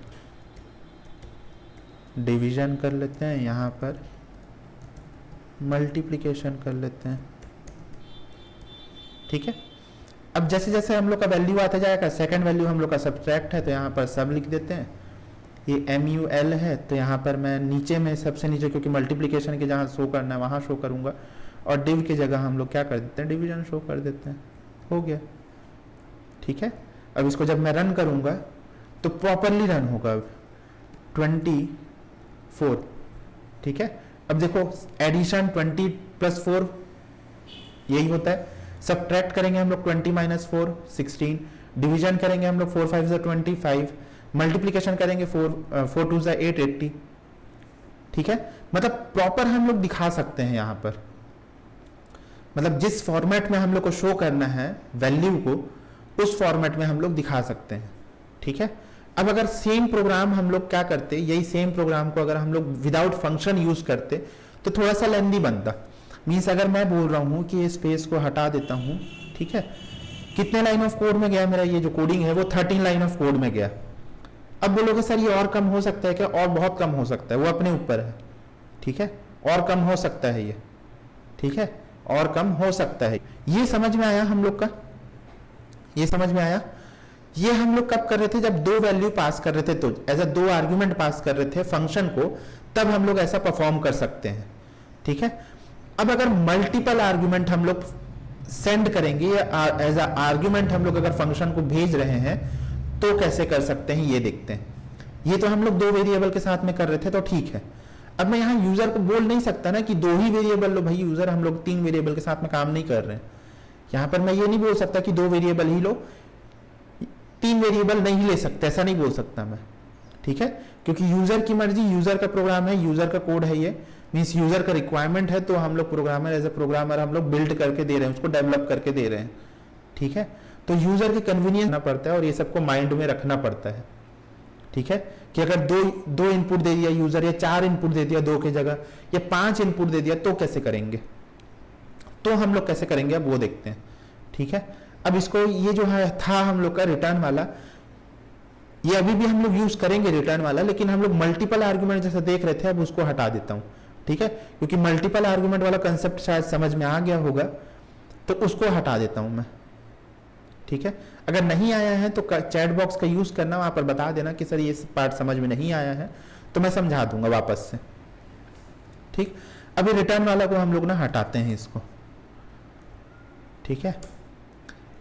डिवीजन कर लेते हैं, यहां पर मल्टीप्लिकेशन कर लेते हैं, ठीक है। अब जैसे जैसे हम लोग का वैल्यू आता जाएगा, सेकंड वैल्यू हम लोग का सब्सट्रैक्ट है तो यहाँ पर सब लिख देते हैं। ये MUL है तो यहाँ पर मैं नीचे में सबसे नीचे, क्योंकि मल्टीप्लिकेशन के जहाँ शो करना है वहाँ शो करूँगा, और डिव की जगह हम लोग क्या कर देते हैं, डिवीजन शो कर देते हैं, हो गया, ठीक है। अब इसको जब मैं रन करूँगा तो प्रॉपरली रन होगा 24, ठीक है। अब देखो एडिशन 20 + 4 यही होता है, सब्ट्रैक्ट करेंगे हम लोग 20 - 4 16, डिवीजन करेंगे हम लोग 4 5 = 25, मल्टीप्लिकेशन करेंगे 4 2 = 8 80, ठीक है। मतलब प्रॉपर हम लोग दिखा सकते हैं यहाँ पर, मतलब जिस फॉर्मेट में हम लोग को शो करना है वैल्यू को, उस फॉर्मेट में हम लोग दिखा सकते हैं, ठीक है। अब अगर सेम प्रोग्राम हम लोग क्या करते, यही सेम प्रोग्राम को अगर हम लोग विदाउट फंक्शन यूज करते तो थोड़ा सा लेंदी बनता। मीन्स अगर मैं बोल रहा हूं कि ये स्पेस को हटा देता हूं, ठीक है, कितने लाइन ऑफ कोड में गया मेरा ये जो कोडिंग है, वो 13 लाइन ऑफ कोड में गया। अब बोलोगे सर ये और कम हो सकता है क्या, और बहुत कम हो सकता है, वो अपने ऊपर है, ठीक है, और कम हो सकता है ये, ठीक है, और कम हो सकता है। ये समझ में आया हम लोग का, ये समझ में आया। ये हम लोग कब कर रहे थे, जब 2 वैल्यू पास कर रहे थे, तो ऐसा 2 आर्ग्यूमेंट पास कर रहे थे फंक्शन को, तब हम लोग ऐसा परफॉर्म कर सकते हैं, ठीक है। अब अगर मल्टीपल आर्ग्यूमेंट हम लोग सेंड करेंगे या एज अ आर्ग्यूमेंट हम लोग अगर फंक्शन को भेज रहे हैं तो कैसे कर सकते हैं ये देखते हैं। ये तो हम लोग 2 वेरिएबल के साथ में कर रहे थे तो ठीक है। अब मैं यहाँ यूजर को बोल नहीं सकता ना कि 2 ही वेरिएबल लो भाई, यूजर हम लोग 3 वेरिएबल के साथ में काम नहीं कर रहे हैं। यहाँ पर मैं ये नहीं बोल सकता कि 2 वेरिएबल ही लो, 3 वेरिएबल नहीं ले सकते, ऐसा नहीं बोल सकता मैं, ठीक है, क्योंकि यूजर की मर्जी, यूजर का प्रोग्राम है, यूजर का कोड है, ये मीन्स यूजर का रिक्वायरमेंट है, तो हम लोग प्रोग्रामर एज ए प्रोग्रामर हम लोग बिल्ड करके दे रहे हैं, उसको डेवलप करके दे रहे हैं, ठीक है। तो यूजर के कन्वीनियंस करना पड़ता है और ये सबको माइंड में रखना पड़ता है, ठीक है, कि अगर दो इनपुट दे दिया यूजर, या 4 इनपुट दे दिया 2 की जगह, या 5 इनपुट दे दिया, तो कैसे करेंगे, तो हम लोग कैसे करेंगे अब वो देखते हैं, ठीक है। अब इसको ये जो है था हम लोग का रिटर्न वाला, ये अभी भी हम लोग यूज करेंगे रिटर्न वाला, लेकिन हम लोग मल्टीपल आर्गुमेंट जैसे देख रहे थे अब उसको हटा देता हूं, ठीक है, क्योंकि मल्टीपल आर्गुमेंट वाला कंसेप्ट शायद समझ में आ गया होगा, तो उसको हटा देता हूं मैं, ठीक है। अगर नहीं आया है तो चैट बॉक्स का यूज करना, वहां पर बता देना कि सर ये पार्ट समझ में नहीं आया है, तो मैं समझा दूंगा वापस से, ठीक। अभी रिटर्न वाला को हम लोग ना हटाते हैं इसको, ठीक है।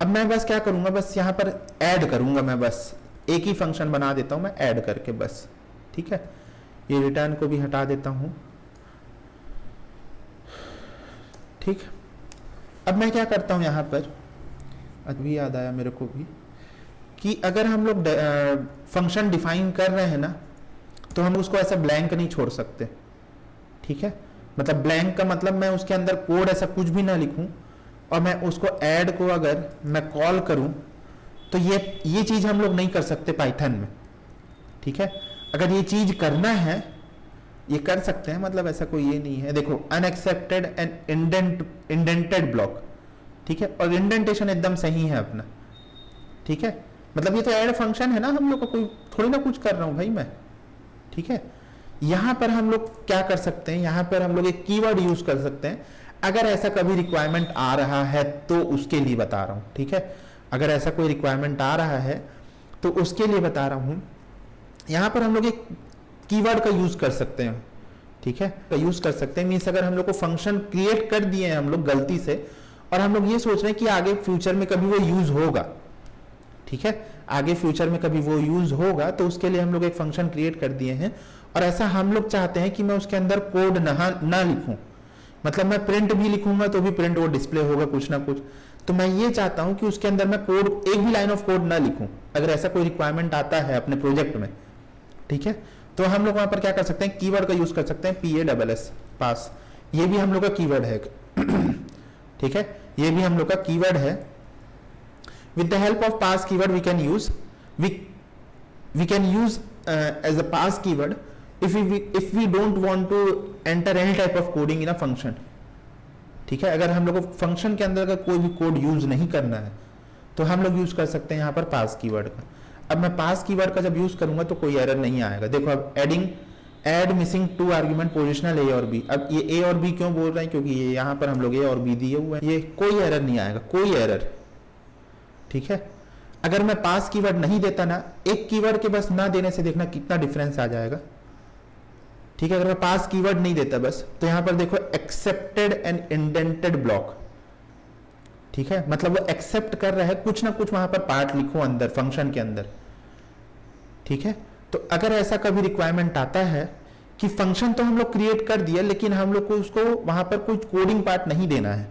अब मैं बस क्या करूंगा, बस यहां पर ऐड करूंगा, मैं बस एक ही फंक्शन बना देता हूं मैं ऐड करके बस, ठीक है। ये रिटर्न को भी हटा देता हूं, ठीक। अब मैं क्या करता हूं यहां पर, अभी याद आया मेरे को भी कि अगर हम लोग फंक्शन डिफाइन कर रहे हैं ना, तो हम उसको ऐसा ब्लैंक नहीं छोड़ सकते, ठीक है। मतलब ब्लैंक का मतलब मैं उसके अंदर कोड ऐसा कुछ भी ना लिखूं और मैं उसको ऐड को अगर मैं कॉल करूं तो ये चीज हम लोग नहीं कर सकते पाइथन में, ठीक है। अगर ये चीज करना है ये कर सकते हैं, मतलब ऐसा कोई ये नहीं है। देखो अनएक्सेप्टेड एंड इंडेंटेड ब्लॉक, ठीक है, और इंडेंटेशन एकदम सही है अपना, ठीक है। मतलब ये तो ऐड फंक्शन है ना, हम लोग को कोई थोड़ी ना कुछ कर रहा हूं भाई मैं, ठीक है। यहां पर हम लोग क्या कर सकते हैं, यहां पर हम लोग एक कीवर्ड यूज कर सकते हैं। अगर ऐसा कभी रिक्वायरमेंट आ रहा है तो उसके लिए बता रहा हूं, ठीक है। अगर ऐसा कोई रिक्वायरमेंट आ रहा है तो उसके लिए बता रहा हूं। यहां पर हम लोग एक कीवर्ड का यूज कर सकते हैं, ठीक है, का यूज कर सकते हैं। मीन्स अगर हम लोग को फंक्शन क्रिएट कर दिए हैं हम लोग गलती से और हम लोग ये सोच रहे हैं कि आगे फ्यूचर में कभी वो यूज होगा, ठीक है, आगे फ्यूचर में कभी वो यूज होगा, तो उसके लिए हम लोग एक फंक्शन क्रिएट कर दिए हैं। और ऐसा हम लोग चाहते हैं कि मैं उसके अंदर कोड ना लिखूं, मतलब मैं प्रिंट भी लिखूंगा तो भी प्रिंट वो डिस्प्ले होगा कुछ ना कुछ। तो मैं ये चाहता हूं कि उसके अंदर मैं कोड, एक भी लाइन ऑफ कोड ना लिखूं, अगर ऐसा कोई रिक्वायरमेंट आता है अपने प्रोजेक्ट में, ठीक है। तो हम लोग वहां पर क्या कर सकते हैं, कीवर्ड का यूज कर सकते हैं, PASS, पास। ये भी हम लोग का कीवर्ड है ठीक है, ये भी हम लोग का कीवर्ड है। With the help of pass keyword we can use as a pass keyword if we don't want to enter any type of coding in a function, ठीक है। अगर हम लोग को फंक्शन के अंदर का कोई भी कोड यूज नहीं करना है तो हम लोग यूज कर सकते हैं यहाँ पर पास कीवर्ड का। अब मैं पास कीवर्ड का जब यूज करूंगा तो कोई एरर नहीं आएगा। देखो अब add missing 2 argument positional A और B। अब ये A और B क्यों बोल रहे हैं, क्योंकि ये यहाँ पर हम लोग A और B दिए हुए हैं, ये कोई एरर नहीं आएगा, कोई एरर, ठीक है। अगर मैं पास कीवर्ड नहीं देता ना, एक कीवर्ड के बस ना देने से देखना कितना डिफरेंस आ जाएगा, ठीक है। अगर मैं पास कीवर्ड नहीं देता बस, तो यहां पर देखो एक्सेप्टेड एंड इंडेंटेड ब्लॉक, ठीक है, मतलब वो एक्सेप्ट कर रहा है, कुछ ना कुछ वहां पर पार्ट लिखो अंदर फंक्शन के अंदर, ठीक है। तो अगर ऐसा कभी रिक्वायरमेंट आता है कि फंक्शन तो हम लोग क्रिएट कर दिया लेकिन हम लोग को उसको वहां पर कुछ कोडिंग पार्ट नहीं देना है,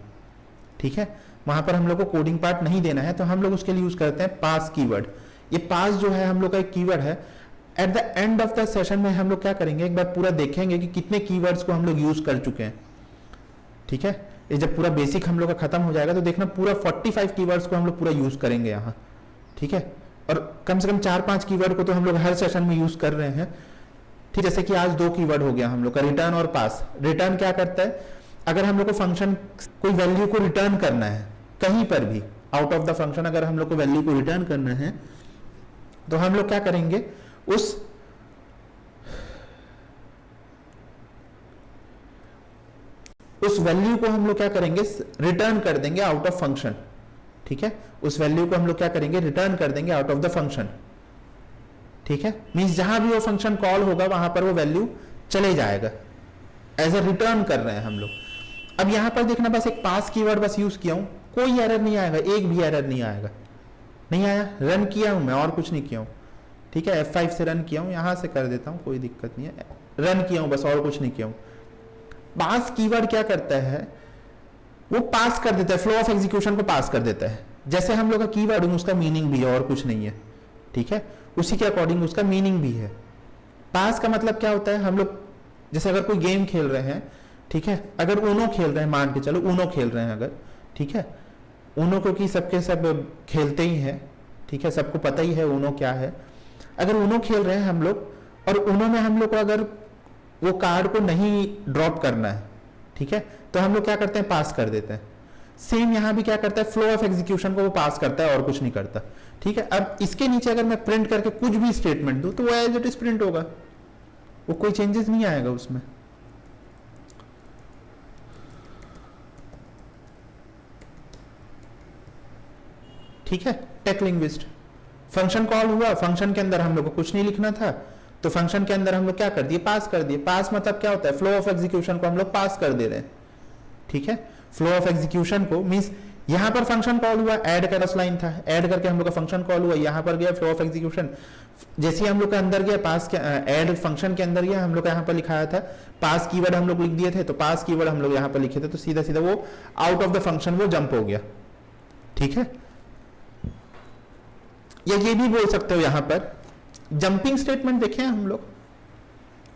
ठीक है, वहां पर हम लोग को कोडिंग पार्ट नहीं देना है, तो हम लोग उसके लिए यूज करते हैं पास कीवर्ड। ये पास जो है हम लोग का एक कीवर्ड है। At the end of the session में हम लोग क्या करेंगे, एक बार पूरा देखेंगे कि कितने कीवर्ड्स को हम लोग यूज कर चुके हैं, ठीक है। ये जब पूरा बेसिक हम लोग का खत्म हो जाएगा तो देखना पूरा 45 कीवर्ड्स को हम लोग पूरा यूज करेंगे यहाँ, ठीक है। और कम से कम 4-5 कीवर्ड को तो हम लोग हर सेशन में यूज कर रहे हैं, ठीक। जैसे कि आज 2 कीवर्ड हो गया हम लोग का, रिटर्न और पास। रिटर्न क्या करता है, अगर हम लोग को फंक्शन कोई वैल्यू को रिटर्न करना है कहीं पर भी आउट ऑफ द फंक्शन, अगर हम लोग को वैल्यू को रिटर्न करना है तो हम लोग क्या करेंगे, उस वैल्यू को हम लोग क्या करेंगे, रिटर्न कर देंगे आउट ऑफ फंक्शन, ठीक है। उस वैल्यू को हम लोग क्या करेंगे, रिटर्न कर देंगे आउट ऑफ द फंक्शन, ठीक है। मींस जहां भी वो फंक्शन कॉल होगा वहां पर वो वैल्यू चले जाएगा, एज अ रिटर्न कर रहे हैं हम लोग। अब यहां पर देखना, बस एक पास कीवर्ड बस यूज किया हूं, कोई एरर नहीं आएगा, एक भी एरर नहीं आएगा, नहीं आया। रन किया हूं मैं, और कुछ नहीं किया हूं, ठीक है। F5 से रन किया हूं, यहां से कर देता हूं, कोई दिक्कत नहीं है, रन किया हूं बस, और कुछ नहीं किया हूं। पास कीवर्ड क्या करता है, वो पास कर देता है, फ्लो ऑफ एग्जीक्यूशन को पास कर देता है। जैसे हम लोग का कीवर्ड उसका मीनिंग भी है और कुछ नहीं है, ठीक है, उसी के अकॉर्डिंग उसका मीनिंग भी है। पास का मतलब क्या होता है, हम लोग जैसे अगर कोई गेम खेल रहे हैं, ठीक है, अगर ऊनो खेल रहे हैं, मान के चलो ऊनो खेल रहे हैं अगर, ठीक है, ऊनो क्योंकि सबके सब खेलते ही हैं, ठीक है, सबको पता ही है ऊनो क्या है। अगर ऊनो खेल रहे हैं हम लोग और ऊनो में हम लोग को अगर वो कार्ड को नहीं ड्रॉप करना है, ठीक है, तो हम लोग क्या करते हैं, पास कर देते हैं। सेम यहां भी क्या करता है, फ्लो ऑफ एग्जीक्यूशन को वो पास करता है और कुछ नहीं करता, ठीक है। अब इसके नीचे अगर मैं प्रिंट करके कुछ भी स्टेटमेंट दूं तो वो एज इट इज प्रिंट होगा, वो कोई चेंजेस नहीं आएगा उसमें, ठीक है। टेक लिंग्विस्ट, फंक्शन कॉल हुआ, फंक्शन के अंदर हम लोग को कुछ नहीं लिखना था, तो फंक्शन के अंदर हम लोग क्या कर दिए, पास कर दिए। पास मतलब क्या होता है, फ्लो ऑफ एग्जीक्यूशन को हम लोग पास कर दे रहे हैं, ठीक है। फ्लो ऑफ एग्जीक्यूशन को मींस यहां पर फंक्शन कॉल हुआ, ऐड का लाइन था, ऐड करके हम लोग का फंक्शन कॉल हुआ, यहां पर गया फ्लो ऑफ एग्जीक्यूशन, जैसे हम लोग का अंदर गया पास के ऐड फंक्शन के अंदर गया, हम लोग यहाँ पर लिखाया था पास कीवर्ड हम लोग लिख दिए थे, तो पास कीवर्ड हम लोग यहाँ पर लिखे थे, तो सीधा सीधा वो आउट ऑफ द फंक्शन वो जंप हो गया, ठीक है। या ये भी बोल सकते हो यहां पर जंपिंग स्टेटमेंट देखे हैं हम लोग,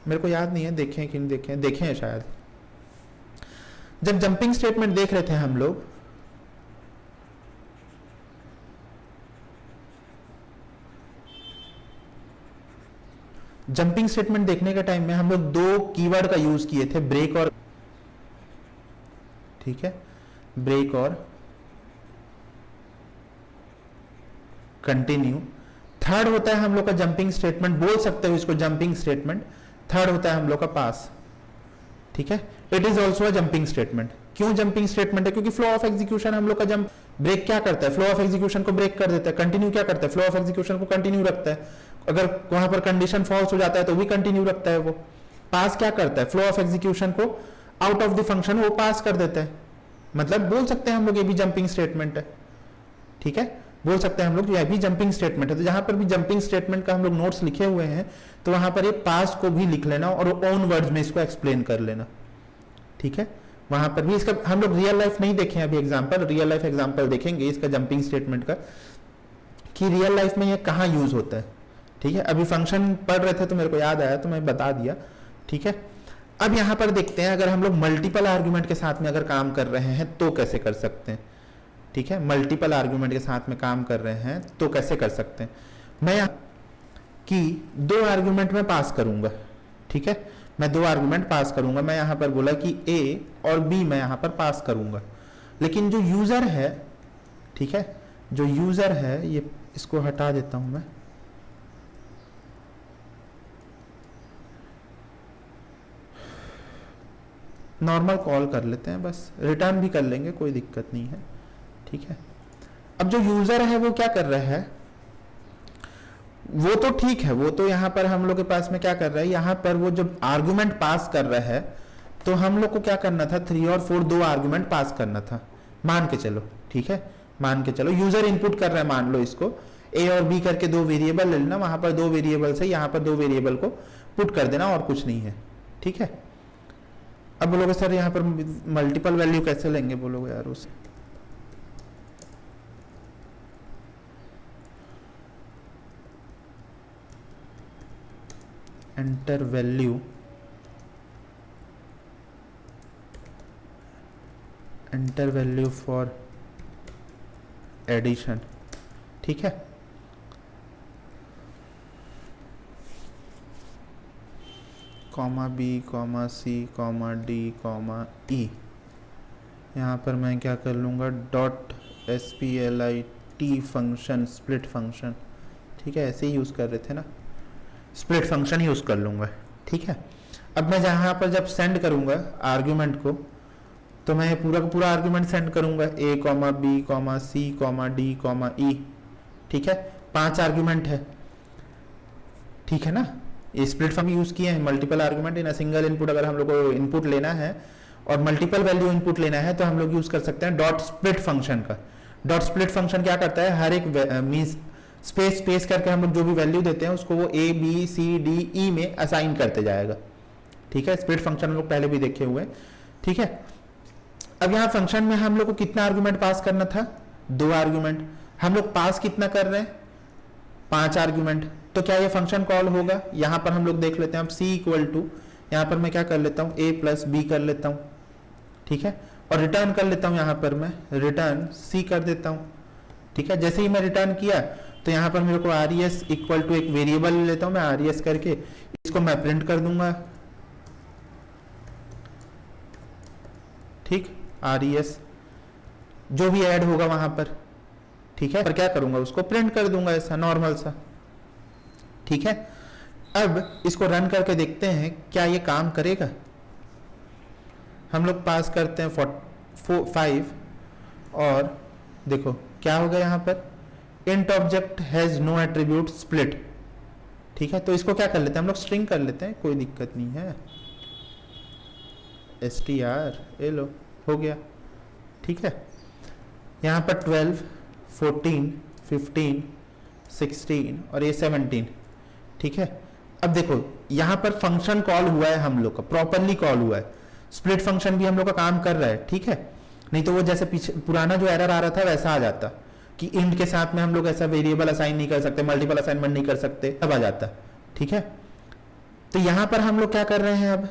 मेरे को याद नहीं है देखे हैं कि नहीं देखे हैं, देखे हैं शायद, जब जंपिंग स्टेटमेंट देख रहे थे हम लोग, जंपिंग स्टेटमेंट देखने के टाइम में हम लोग दो कीवर्ड का यूज किए थे, ब्रेक और, ठीक है, ब्रेक और कंटिन्यू। थर्ड होता है हम लोग का जंपिंग स्टेटमेंट, बोल सकते हो इसको जंपिंग स्टेटमेंट। थर्ड होता है हम लोग का पास, ठीक है। It is also a jumping statement. क्यों जंपिंग स्टेटमेंट है? क्योंकि फ्लो ऑफ एग्जीक्यूशन हम लोग का जंप, ब्रेक क्या करता है? फ्लो ऑफ एग्जीक्यूशन को ब्रेक कर देता है। कंटिन्यू क्या करता है? फ्लो ऑफ एग्जीक्यूशन को कंटिन्यू रखता है। अगर वहां पर कंडीशन फॉल्स हो जाता है तो भी कंटिन्यू रखता है वो। पास क्या करता है? फ्लो ऑफ एग्जीक्यूशन को आउट ऑफ द फंक्शन वो पास कर देता है। मतलब बोल सकते हैं हम लोग ये भी जंपिंग स्टेटमेंट है, ठीक है, बोल सकते हैं हम लोग ये भी जंपिंग स्टेटमेंट है। तो जहां पर भी जंपिंग स्टेटमेंट का हम लोग नोट्स लिखे हुए हैं तो वहां पर ये पास को भी लिख लेना और ओन वर्ड्स में इसको एक्सप्लेन कर लेना, ठीक है। वहां पर भी इसका हम लोग रियल लाइफ नहीं देखें अभी एग्जांपल, रियल लाइफ एग्जांपल देखेंगे इसका जंपिंग स्टेटमेंट का कि रियल लाइफ में ये कहां यूज होता है, ठीक है। अभी फंक्शन पढ़ रहे थे तो मेरे को याद आया तो मैं बता दिया, ठीक है। अब यहां पर देखते हैं अगर हम लोग मल्टीपल आर्गुमेंट के साथ में अगर काम कर रहे हैं तो कैसे कर सकते हैं, ठीक है। मल्टीपल आर्गुमेंट के साथ में काम कर रहे हैं तो कैसे कर सकते हैं। मैं कि दो आर्गुमेंट में पास करूंगा, ठीक है, मैं दो आर्गुमेंट पास करूंगा। मैं यहां पर बोला कि ए और बी मैं यहां पर पास करूंगा, लेकिन जो यूजर है, ठीक है, जो यूजर है, ये इसको हटा देता हूं मैं, नॉर्मल कॉल कर लेते हैं, बस रिटर्न भी कर लेंगे, कोई दिक्कत नहीं है, ठीक है। अब जो यूजर है वो क्या कर रहा है, वो तो ठीक है, वो तो यहां पर हम लोग के पास में क्या कर रहा है, यहां पर वो जब आर्गुमेंट पास कर रहा है तो हम लोग को क्या करना था, 3 और 4 दो आर्गुमेंट पास करना था, मान के चलो, ठीक है, मान के चलो यूजर इनपुट कर रहा है, मान लो इसको ए और बी करके दो वेरिएबल ले लेना, वहां पर दो वेरिएबल से यहां पर दो वेरिएबल को पुट कर देना और कुछ नहीं है, ठीक है। अब बोलोगे सर यहां पर मल्टीपल वैल्यू कैसे लेंगे, बोलोगे यार उसे, enter value, enter value for addition, ठीक है। Comma B, comma C, comma D, comma E, यहाँ पर मैं क्या कर लूँगा, dot split function, split function, ठीक है, ऐसे ही यूज़ कर रहे थे ना, स्प्लिट फंक्शन यूज़ कर लूँगा, ठीक है। अब मैं जहाँ पर जब सेंड करूँगा आर्ग्यूमेंट को तो मैं पूरा का पूरा आर्ग्यूमेंट सेंड करूँगा, ए comma B comma C comma D comma ई, ठीक है, 5 आर्ग्यूमेंट है, ठीक है ना। ये स्प्लिट फंक्शन यूज किए हैं, multiple argument in a single input. अगर हम लोग को इनपुट लेना है और मल्टीपल वैल्यू इनपुट लेना है तो हम लोग यूज कर सकते हैं डॉट स्प्लिट फंक्शन का। डॉट स्प्लिट फंक्शन क्या करता है, हर एक मींस स्पेस स्पेस करके हम लोग जो भी वैल्यू देते हैं उसको वो ए बी सी डी ई में असाइन करते जाएगा, ठीक है। स्प्लिट फंक्शन हम लोग पहले भी देखे हुए, ठीक है। अब यहाँ फंक्शन में हम लोग को कितना आर्गुमेंट पास करना था, 2 आर्गुमेंट। हम लोग पास कितना कर रहे हैं, 5 आर्गुमेंट। तो क्या ये फंक्शन कॉल होगा, यहां पर हम लोग देख लेते हैं। अब सी इक्वल टू, यहां पर मैं क्या कर लेता हूं, ए प्लस बी कर लेता हूं, ठीक है, और रिटर्न कर लेता हूं, यहां पर मैं रिटर्न सी कर देता हूं, ठीक है। जैसे ही मैं रिटर्न किया तो यहां पर मेरे को R E S equal to एक वेरिएबल ले लेता हूं मैं, आर ई एस करके इसको मैं प्रिंट कर दूंगा, ठीक, आर ई एस जो भी ऐड होगा वहां पर, ठीक है, पर क्या करूंगा उसको प्रिंट कर दूंगा ऐसा नॉर्मल सा, ठीक है। अब इसको रन करके देखते हैं क्या ये काम करेगा। हम लोग पास करते हैं 5 और देखो क्या होगा यहाँ पर, int object has no attribute split, ठीक है। तो इसको क्या कर लेते हैं हम लोग, स्ट्रिंग कर लेते हैं, कोई दिक्कत नहीं है, str ये लो हो गया, ठीक है। यहाँ पर 12 14 15 16 और ये 17, ठीक है। अब देखो यहां पर फंक्शन कॉल हुआ है हम लोग का, प्रॉपरली कॉल हुआ है, स्प्लिट फंक्शन भी हम लोग का काम कर रहा है, ठीक है। नहीं तो वो जैसे पीछे पुराना जो एरर आ रहा था वैसा आ जाता कि इंट के साथ में हम लोग ऐसा वेरिएबल असाइन नहीं कर सकते, मल्टीपल असाइनमेंट नहीं कर सकते, तब आ जाता, ठीक है। तो यहां पर हम लोग क्या कर रहे हैं, अब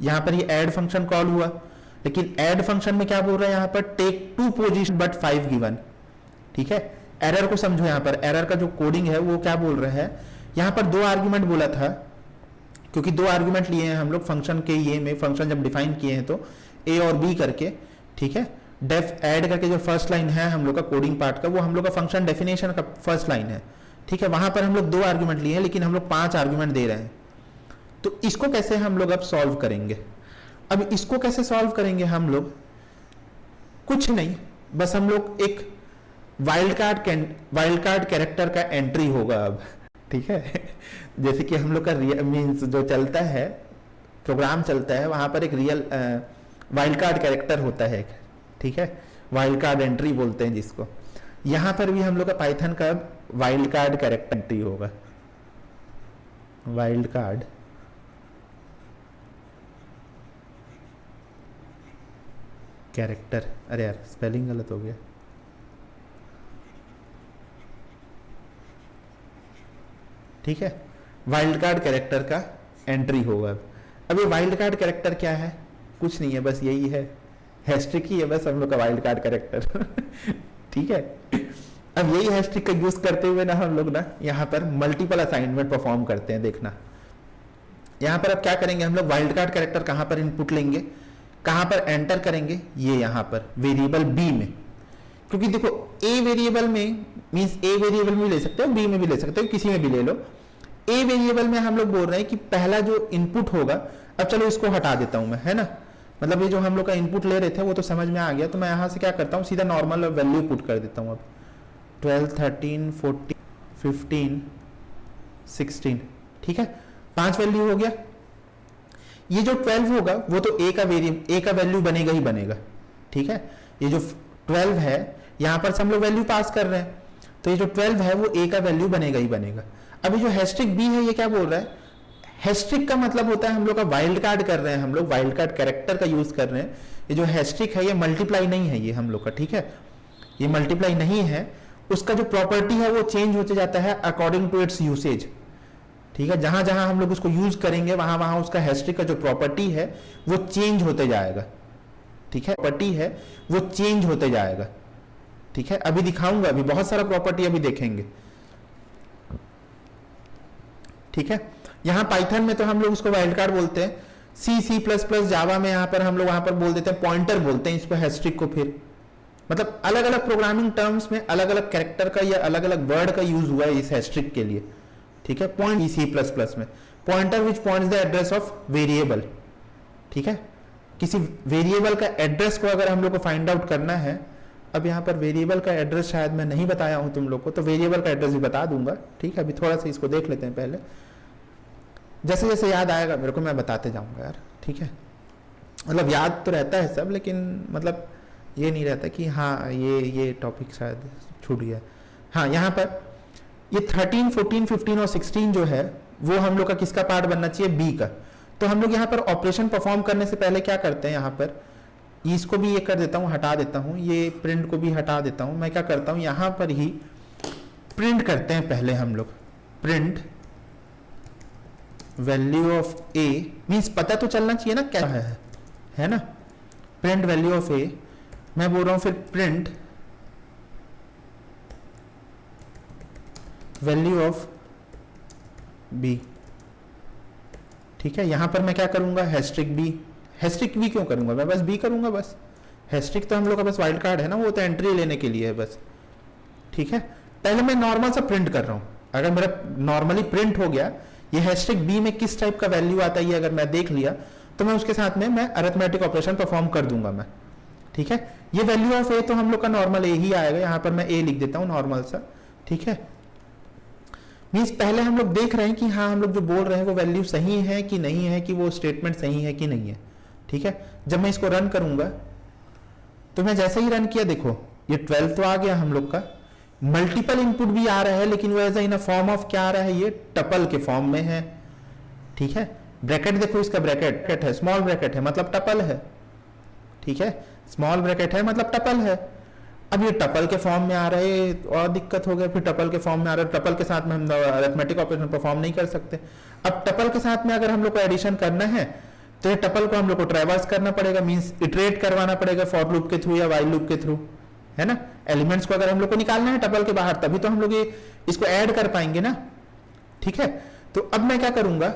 यहां पर ये ऐड फंक्शन कॉल हुआ, लेकिन ऐड फंक्शन में क्या बोल रहा है यहाँ पर, टेक 2 पोजीशन बट 5 गिवन। ठीक है, एरर को समझो, यहाँ पर एरर का जो कोडिंग है वो क्या बोल रहा है, यहाँ पर 2 आर्ग्यूमेंट बोला था, क्योंकि 2 आर्ग्यूमेंट लिए हैं हम लोग फंक्शन के, ये में फंक्शन जब डिफाइन किए हैं तो ए और बी करके। ठीक है, डेफ ऐड करके जो फर्स्ट लाइन है हम लोग का कोडिंग पार्ट का, वो हम लोग का फंक्शन डेफिनेशन का फर्स्ट लाइन है। ठीक है, वहां पर हम लोग 2 आर्ग्यूमेंट लिए हैं, लेकिन हम लोग 5 आर्ग्यूमेंट दे रहे हैं। तो इसको कैसे हम लोग अब सॉल्व करेंगे? अब इसको कैसे सॉल्व करेंगे हम लोग? कुछ नहीं, बस हम लोग एक वाइल्ड कार्ड कैरेक्टर का एंट्री होगा अब। ठीक है, जैसे कि हम लोग का मीन्स जो चलता है, प्रोग्राम चलता है, वहां पर एक रियल वाइल्ड कार्ड कैरेक्टर होता है। ठीक है, वाइल्ड कार्ड एंट्री बोलते हैं जिसको। यहां पर भी हम लोग का पाइथन का वाइल्ड कार्ड कैरेक्टर एंट्री होगा। वाइल्ड कार्ड कैरेक्टर, अरे यार स्पेलिंग गलत हो गया। ठीक है, वाइल्ड कार्ड कैरेक्टर का एंट्री होगा। अब ये वाइल्ड कार्ड कैरेक्टर क्या है? कुछ नहीं है, बस यही है, हैशट्रिक ही है बस हम लोग का वाइल्ड कार्ड कैरेक्टर। ठीक है, अब यही हैशट्रिक का यूज करते हुए ना हम लोग ना यहाँ पर मल्टीपल असाइनमेंट परफॉर्म करते हैं। देखना यहाँ पर अब क्या करेंगे हम लोग, वाइल्ड कार्ड कैरेक्टर कहाँ पर इनपुट लेंगे, कहाँ पर एंटर करेंगे, ये यहाँ पर वेरिएबल बी में। क्योंकि देखो ए वेरिएबल में मीन्स ए वेरिएबल में भी ले सकते हो, बी में भी ले सकते हो, किसी में भी ले लो। ए वेरिएबल में हम लोग बोल रहे हैं कि पहला जो इनपुट होगा, अब चलो इसको हटा देता हूं मैं, है ना, मतलब ये जो हम लोग का इनपुट ले रहे थे वो तो समझ में आ गया। तो मैं यहां से क्या करता हूं, सीधा नॉर्मल वैल्यू पुट कर देता हूं। अब 12, 13, 14, 15, 16, ठीक है, 5 वैल्यू हो गया। ये जो 12 होगा वो तो ए का वैल्यू बनेगा ही बनेगा। ठीक है, ये जो 12 है यहां पर हम लोग वैल्यू पास कर रहे हैं, तो ये जो 12 है वो ए का वैल्यू बनेगा ही बनेगा। अब ये जो हैशट्रिक बी है ये क्या बोल रहा है, हैशट्रिक का मतलब होता है हम लोग का वाइल्ड कार्ड कर रहे हैं, हम लोग वाइल्ड कार्ड कैरेक्टर का यूज कर रहे हैं। ये जो हैशट्रिक है ये मल्टीप्लाई नहीं है, ये हम लोग का, ठीक है, ये मल्टीप्लाई नहीं है। उसका जो प्रॉपर्टी है वो चेंज होते जाता है अकॉर्डिंग टू इट्स यूसेज। ठीक है, जहां जहां हम लोग उसको यूज करेंगे वहां वहां उसका हैशट्रिक का जो प्रॉपर्टी है वो चेंज होते जाएगा। ठीक है, प्रॉपर्टी है वो चेंज होते जाएगा। ठीक है, अभी दिखाऊंगा, अभी बहुत सारा प्रॉपर्टी अभी देखेंगे। ठीक है, यहां पाइथन में तो हम लोग उसको वाइल्ड कार्ड बोलते हैं, C++ जावा में यहां पर हम लोग वहां पर बोल देते हैं पॉइंटर बोलते हैं इसको, हैशट्रिक को। फिर मतलब अलग अलग प्रोग्रामिंग टर्म्स में अलग अलग कैरेक्टर का या अलग अलग वर्ड का यूज हुआ है इस हैशट्रिक के लिए। ठीक है, पॉइंट C++ में pointer which points the address of variable. ठीक है, किसी वेरिएबल का एड्रेस को अगर हम लोग को फाइंड आउट करना है, अब यहाँ पर वेरिएबल का एड्रेस शायद मैं नहीं बताया हूं तुम लोग को, तो वेरिएबल का एड्रेस भी बता दूंगा। ठीक है, अभी थोड़ा सा इसको देख लेते हैं पहले, जैसे जैसे याद आएगा मेरे को मैं बताते जाऊंगा यार। ठीक है, मतलब याद तो रहता है सब, लेकिन मतलब ये नहीं रहता कि हाँ ये टॉपिक शायद छूट गया। हाँ, यहाँ पर ये 13, 14, 15 और 16 जो है वो हम लोग का किसका पार्ट बनना चाहिए, बी का। तो हम लोग यहाँ पर ऑपरेशन परफॉर्म करने से पहले क्या करते हैं, यहाँ पर इसको भी ये कर देता हूँ, हटा देता हूँ, ये प्रिंट को भी हटा देता हूँ। मैं क्या करता हूँ, यहाँ पर ही प्रिंट करते हैं पहले हम लोग, print value of A, means पता तो चलना चाहिए ना क्या है ना, प्रिंट वैल्यू ऑफ ए। मैं बोल रहा हूँ फिर प्रिंट वैल्यू ऑफ बी। ठीक है, यहां पर मैं क्या करूंगा, हैशट्रिक बी। हैशट्रिक बी क्यों करूंगा, मैं बस बी करूंगा बस। हैशट्रिक तो हम लोग का बस वाइल्ड कार्ड है ना, वो तो एंट्री लेने के लिए है बस। ठीक है, पहले मैं नॉर्मल सा प्रिंट कर रहा हूं। अगर मेरा नॉर्मली प्रिंट हो गया, ये हैशट्रिक बी में किस टाइप का वैल्यू आता है अगर मैं देख लिया, तो मैं उसके साथ में मैं अरिथमेटिक ऑपरेशन परफॉर्म कर दूंगा मैं। ठीक है, ये वैल्यू ऑफ ए तो हम लोग का नॉर्मल ए ही आएगा, यहां पर मैं ए लिख देता हूं नॉर्मल सा। ठीक है, मीन्स पहले हम लोग देख रहे हैं कि हाँ हम लोग जो बोल रहे हैं वो वैल्यू सही है कि नहीं है, कि वो स्टेटमेंट सही है कि नहीं है। ठीक है, जब मैं इसको रन करूंगा तो मैं जैसे ही रन किया, देखो ये 12 तो आ गया हम लोग का, मल्टीपल इनपुट भी आ रहा है, लेकिन वो ऐसा इन फॉर्म ऑफ क्या आ रहा है, ये टपल के फॉर्म में है। ठीक है, ब्रैकेट देखो, इसका ब्रैकेट है, स्मॉल ब्रैकेट है मतलब टपल है। ठीक है, स्मॉल ब्रैकेट है मतलब टपल है। अब ये टपल के फॉर्म में आ रहे और दिक्कत हो गया, फिर टपल के फॉर्म में आ रहे, टपल के साथ में हम अरिथमेटिक ऑपरेशन परफॉर्म नहीं कर सकते। अब टपल के साथ में अगर हम लोग को एडिशन करना है तो ये टपल को हम लोग को ट्रैवर्स करना पड़ेगा, मींस इटरेट करवाना पड़ेगा फॉर लूप के थ्रू या वाइल लूप के थ्रू, है ना। एलिमेंट्स को अगर हम लोग को निकालना है टपल के बाहर तभी तो हम लोग ये इसको ऐड कर पाएंगे ना, ठीक है। तो अब मैं क्या करूंगा,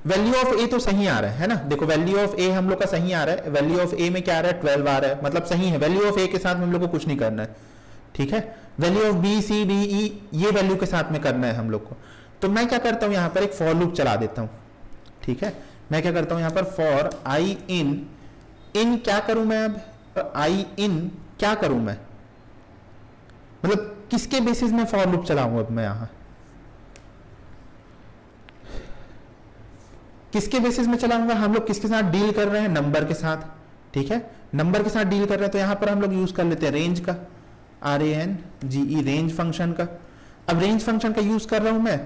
वैल्यू ऑफ ए तो सही आ रहा है ना, देखो वैल्यू ऑफ ए हम लोग का सही आ रहा है, वैल्यू ऑफ ए में क्या आ रहा है 12 आ रहा है, मतलब सही है। वैल्यू ऑफ ए के साथ हम लोग को कुछ नहीं करना है, ठीक है। Value of B C D E ये वैल्यू के साथ में करना है हम लोग को। तो मैं क्या करता हूं, यहां पर एक फॉर लूप चला देता हूं, ठीक है। मैं क्या करता हूं यहां पर फॉर आई इन क्या करूं मैं, अब आई इन क्या करूं मैं, मतलब किसके बेसिस में फॉर लूप चलाऊं अब मैं यहां, किसके बेसिस में चलाऊंगा, हम लोग किसके साथ डील कर रहे हैं, नंबर के साथ, ठीक है। नंबर के साथ डील कर रहे हैं तो यहां पर हम लोग यूज कर लेते हैं रेंज का, RANGE रेंज फंक्शन का। अब रेंज फंक्शन का यूज कर रहा हूं मैं,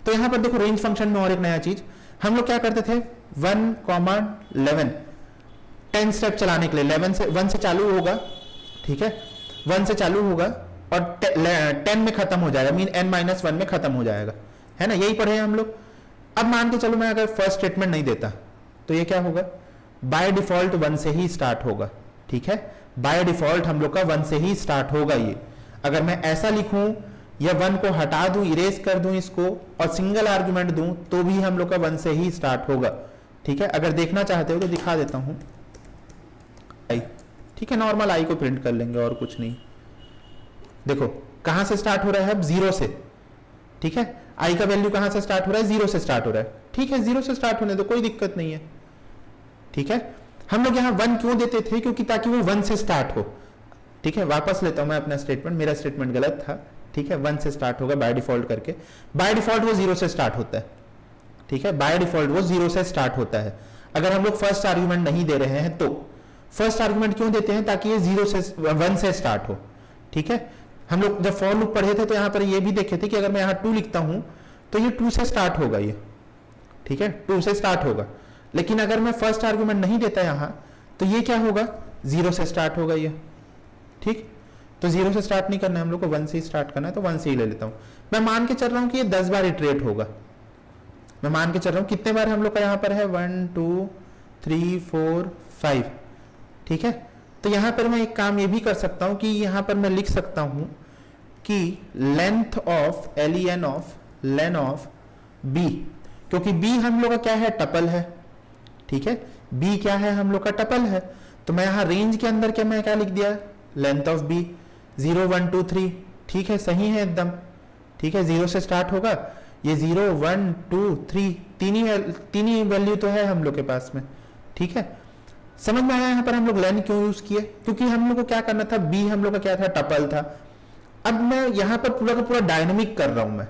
तो यहां पर देखो रेंज फंक्शन में और एक नया चीज हम लोग क्या करते थे, 1,11 10 स्टेप चलाने के लिए 1 से चालू होगा, ठीक है, 1 से चालू होगा और 10 में खत्म हो जाएगा, मीन n-1 में खत्म हो जाएगा, है ना, यही पढ़े हम लोग। अब मान के चलो मैं अगर फर्स्ट स्टेटमेंट नहीं देता तो ये क्या होगा, बाय डिफॉल्ट 1 से ही स्टार्ट होगा, ठीक है। बाय डिफॉल्ट हम लोग का 1 से ही स्टार्ट होगा ये। अगर मैं ऐसा लिखूं या 1 को हटा दूं, इरेज कर दूं इसको और सिंगल आर्गुमेंट दूं तो भी हम लोग का 1 से ही स्टार्ट होगा, ठीक है। अगर देखना चाहते हो तो दिखा देता हूं, आई, ठीक है, नॉर्मल आई को प्रिंट कर लेंगे और कुछ नहीं। देखो कहां से स्टार्ट हो रहा है, अब 0 से, ठीक है। आई का वैल्यू कहां से स्टार्ट हो रहा है, 0 से स्टार्ट हो रहा है, ठीक है। 0 से स्टार्ट होने तो कोई दिक्कत नहीं है, ठीक है। हम लोग यहां 1 क्यों देते थे, क्योंकि ताकि वो 1 से स्टार्ट हो, ठीक है। वापस लेता हूं मैं अपना स्टेटमेंट, मेरा स्टेटमेंट गलत था, ठीक है। 1 से स्टार्ट होगा बाय डिफॉल्ट करके, बाय डिफॉल्ट वो 0 से स्टार्ट होता है, ठीक है। बाय डिफॉल्ट वो 0 से स्टार्ट होता है। अगर हम लोग फर्स्ट आर्गुमेंट नहीं दे रहे हैं तो फर्स्ट आर्गुमेंट क्यों देते हैं, ताकि ये 1 से स्टार्ट हो, ठीक है। हम लोग जब फॉर लूप पढ़े थे तो यहां पर ये भी देखे थे कि अगर मैं यहां 2 लिखता हूं तो ये 2 से स्टार्ट होगा ये, ठीक है, 2 से स्टार्ट होगा। लेकिन अगर मैं फर्स्ट आर्गुमेंट नहीं देता यहां तो ये क्या होगा, 0 से स्टार्ट होगा ये, ठीक। तो 0 से स्टार्ट नहीं करना है हम लोग को, 1 से ही स्टार्ट करना है, तो 1 से ही ले लेता हूं। मैं मान के चल रहा हूं कि ये 10 बार इटरेट होगा, मैं मान के चल रहा हूं कितने बार हम लोग का यहां पर है, 1 2 3 4 5, ठीक है। तो यहां पर मैं एक काम ये भी कर सकता हूं कि यहां पर मैं लिख सकता हूं कि length of len of b, क्योंकि b हम लोग का क्या है, टपल है, ठीक है। b क्या है, हम लोग का टपल है। तो मैं यहां रेंज के अंदर क्या मैं क्या लिख दिया, लेंथ ऑफ b 0 1 2 3, ठीक है, सही है एकदम, ठीक है। 0 से स्टार्ट होगा, ये 0 1 2 3 तीन ही वैल्यू तो है हम लोग के पास में, ठीक है। समझ में आया यहाँ पर हम लोग लेन क्यों यूज किए, क्योंकि हम लोग को क्या करना था, बी हम लोग का क्या था, टपल था। अब मैं यहाँ पर पूरा का पूरा डायनेमिक कर रहा हूं मैं,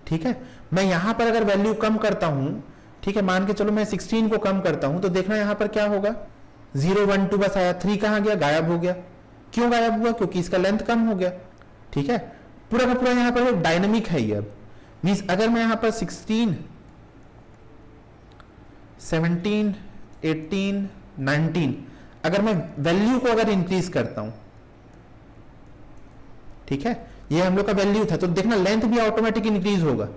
ठीक है। मैं यहाँ पर अगर वैल्यू कम करता हूं, ठीक है, मान के चलो मैं 16 को कम करता हूं, तो देखना यहाँ पर क्या होगा, 0 1 2 बस आया, 3 कहां गया, गायब हो गया। क्यों गायब हुआ, क्योंकि इसका लेंथ कम हो गया, ठीक है। पूरा का पूरा यहाँ पर डायनेमिक है ये। अब मीन्स अगर मैं यहाँ पर 16 17 18 19 अगर मैं वैल्यू को अगर इंक्रीज करता हूं, ठीक है, ये हम लोग का वैल्यू था, तो देखना लेंथ भी ऑटोमेटिक इंक्रीज होगा,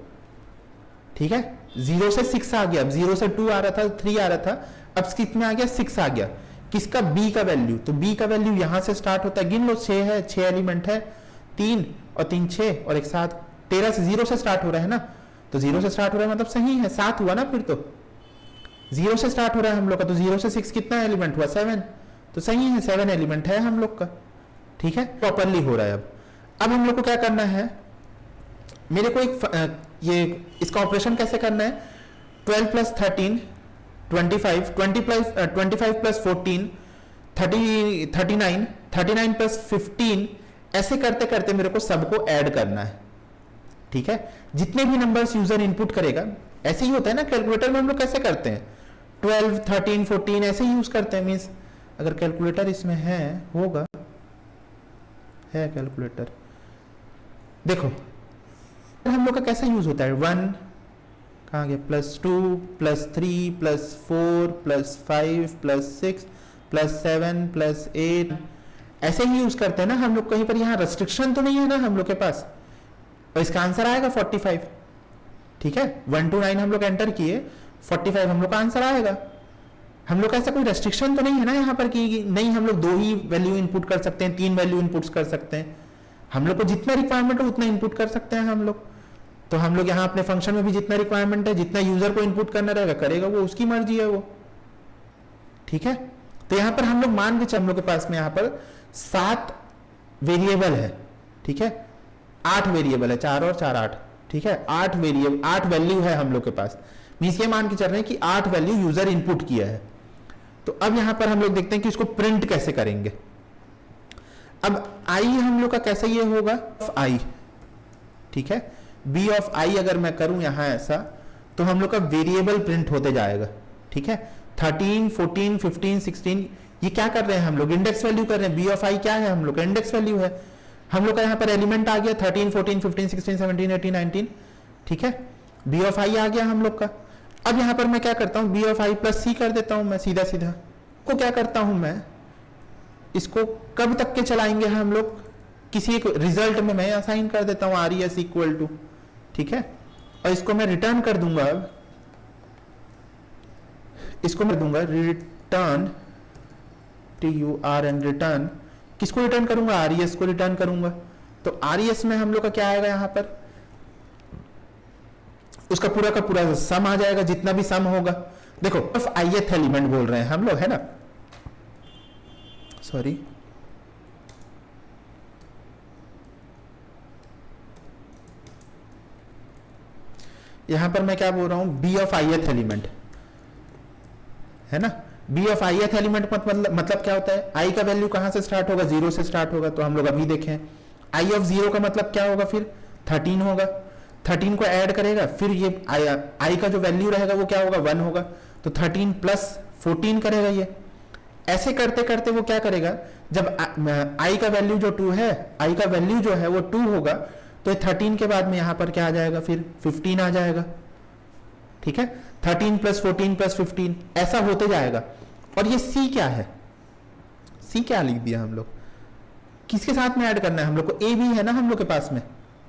ठीक है। 0 से 6 आ गया, अब 0 से 2 आ रहा था, 3 आ रहा था, अब कितने आ गया, 6 आ गया। किसका, b का वैल्यू, तो b का वैल्यू यहां से स्टार्ट होता है, गिन लो 6 है, 6 एलिमेंट है, 3 और 3 6 और एक 7 13 से 0 से स्टार्ट हो रहा है ना, तो 0 से स्टार्ट हो रहा है मतलब सही है, 7 हुआ ना, फिर तो 0 से स्टार्ट हो रहा है हम लोग का, तो 0 से 6 कितना एलिमेंट हुआ, 7, तो सही है, 7 एलिमेंट है हम लोग का, ठीक है, प्रॉपरली हो रहा है। अब हम लोग को क्या करना है, मेरे को एक ये इसका ऑपरेशन कैसे करना है, 12 प्लस 13 25 25 प्लस 14 39 प्लस 15, ऐसे करते करते मेरे को सबको ऐड करना है, ठीक है। जितने भी नंबर्स यूजर इनपुट करेगा, ऐसे ही होता है ना कैलकुलेटर में, हम लोग कैसे करते हैं, 12 13 14 ऐसे ही यूज करते हैं। मीन्स अगर कैलकुलेटर इसमें है, होगा, है कैलकुलेटर, देखो हम लोग का कैसा यूज होता है, 1 कहाँ गया, +2 +3 +4 +5 +6 +7 +8 ऐसे ही यूज करते हैं ना हम लोग। कहीं पर यहाँ रेस्ट्रिक्शन तो नहीं है ना हम लोग के पास, और इसका आंसर आएगा 45, ठीक है। 1 to 9 हम लोग एंटर किए, 45 हम लोग का आंसर आएगा। हम लोग का ऐसा कोई रेस्ट्रिक्शन तो नहीं है ना यहाँ पर कि नहीं हम लोग 2 ही वैल्यू इनपुट कर सकते हैं, 3 वैल्यू इनपुट्स कर सकते हैं। हम लोग को जितना रिक्वायरमेंट हो उतना इनपुट कर सकते हैं हम लोग। तो हम लोग यहाँ अपने फंक्शन में भी जितना रिक्वायरमेंट है, जितना यूजर को इनपुट करना रहेगा करेगा, वो उसकी मर्जी है वो। ठीक है, तो यहाँ पर हम लोग मान के हम लोग के पास में यहाँ पर 7 वेरिएबल है। ठीक है, 8 वेरिएबल है, 4 और 4 8। ठीक है, 8 वेरिएबल 8 वैल्यू है हम लोग के पास। मीन्स ये मान के चल रहे हैं कि 8 वैल्यू यूजर इनपुट किया है। तो अब यहां पर हम लोग देखते हैं कि इसको प्रिंट कैसे करेंगे। अब आई हम लोग का कैसे ये होगा, आई। ठीक है, बी ऑफ आई अगर मैं करूं यहां ऐसा, तो हम लोग का वेरिएबल प्रिंट होते जाएगा। ठीक है, 13 14 15 16 ये क्या कर रहे हैं हम लोग, इंडेक्स वैल्यू कर रहे हैं। बी ऑफ आई क्या है, हम लोग का इंडेक्स वैल्यू है। हम लोग का यहाँ पर एलिमेंट आ गया 13 14 15 16 17 18 19। ठीक है, बी ऑफ आई आ गया हम लोग का। अब यहां पर मैं क्या करता हूं, बी ऑफ आई प्लस सी कर देता हूं मैं सीधा सीधा। को क्या करता हूं मैं, इसको कब तक के चलाएंगे हम लोग, किसी एक रिजल्ट में मैं असाइन कर देता हूं R E S equal to. ठीक है, और इसको मैं रिटर्न कर दूंगा। अब इसको मैं दूंगा रिटर्न TURN रिटर्न। किसको रिटर्न करूंगा, आर ई एस को रिटर्न करूंगा। तो आर ई एस में हम लोग का क्या आएगा, यहां पर उसका पूरा का पूरा सम आ जाएगा, जितना भी सम होगा। देखो ith एलिमेंट बोल रहे हैं हम लोग, है ना, सॉरी यहां पर मैं क्या बोल रहा हूं, बी ऑफ ith एलिमेंट, है ना। बी ऑफ ith एलिमेंट मतलब क्या होता है, आई का वैल्यू कहां से स्टार्ट होगा, 0 से स्टार्ट होगा। तो हम लोग अभी देखें, आई ऑफ 0 का मतलब क्या होगा, फिर 13 होगा। 13 को ऐड करेगा, फिर ये आई का जो वैल्यू रहेगा वो क्या होगा, 1 होगा। तो 13 प्लस 14 करेगा ये। ऐसे करते करते वो क्या करेगा, जब आई का वैल्यू जो 2 है, आई का वैल्यू जो है वो 2 होगा, तो 13 के बाद में यहां पर क्या आ जाएगा, फिर 15 आ जाएगा। ठीक है, 13 प्लस 14 प्लस 15 ऐसा होते जाएगा। और ये सी क्या है, सी क्या लिख दिया हम लोग, किसके साथ में ऐड करना है हम लोग को, ए भी है ना हम लोग के पास में,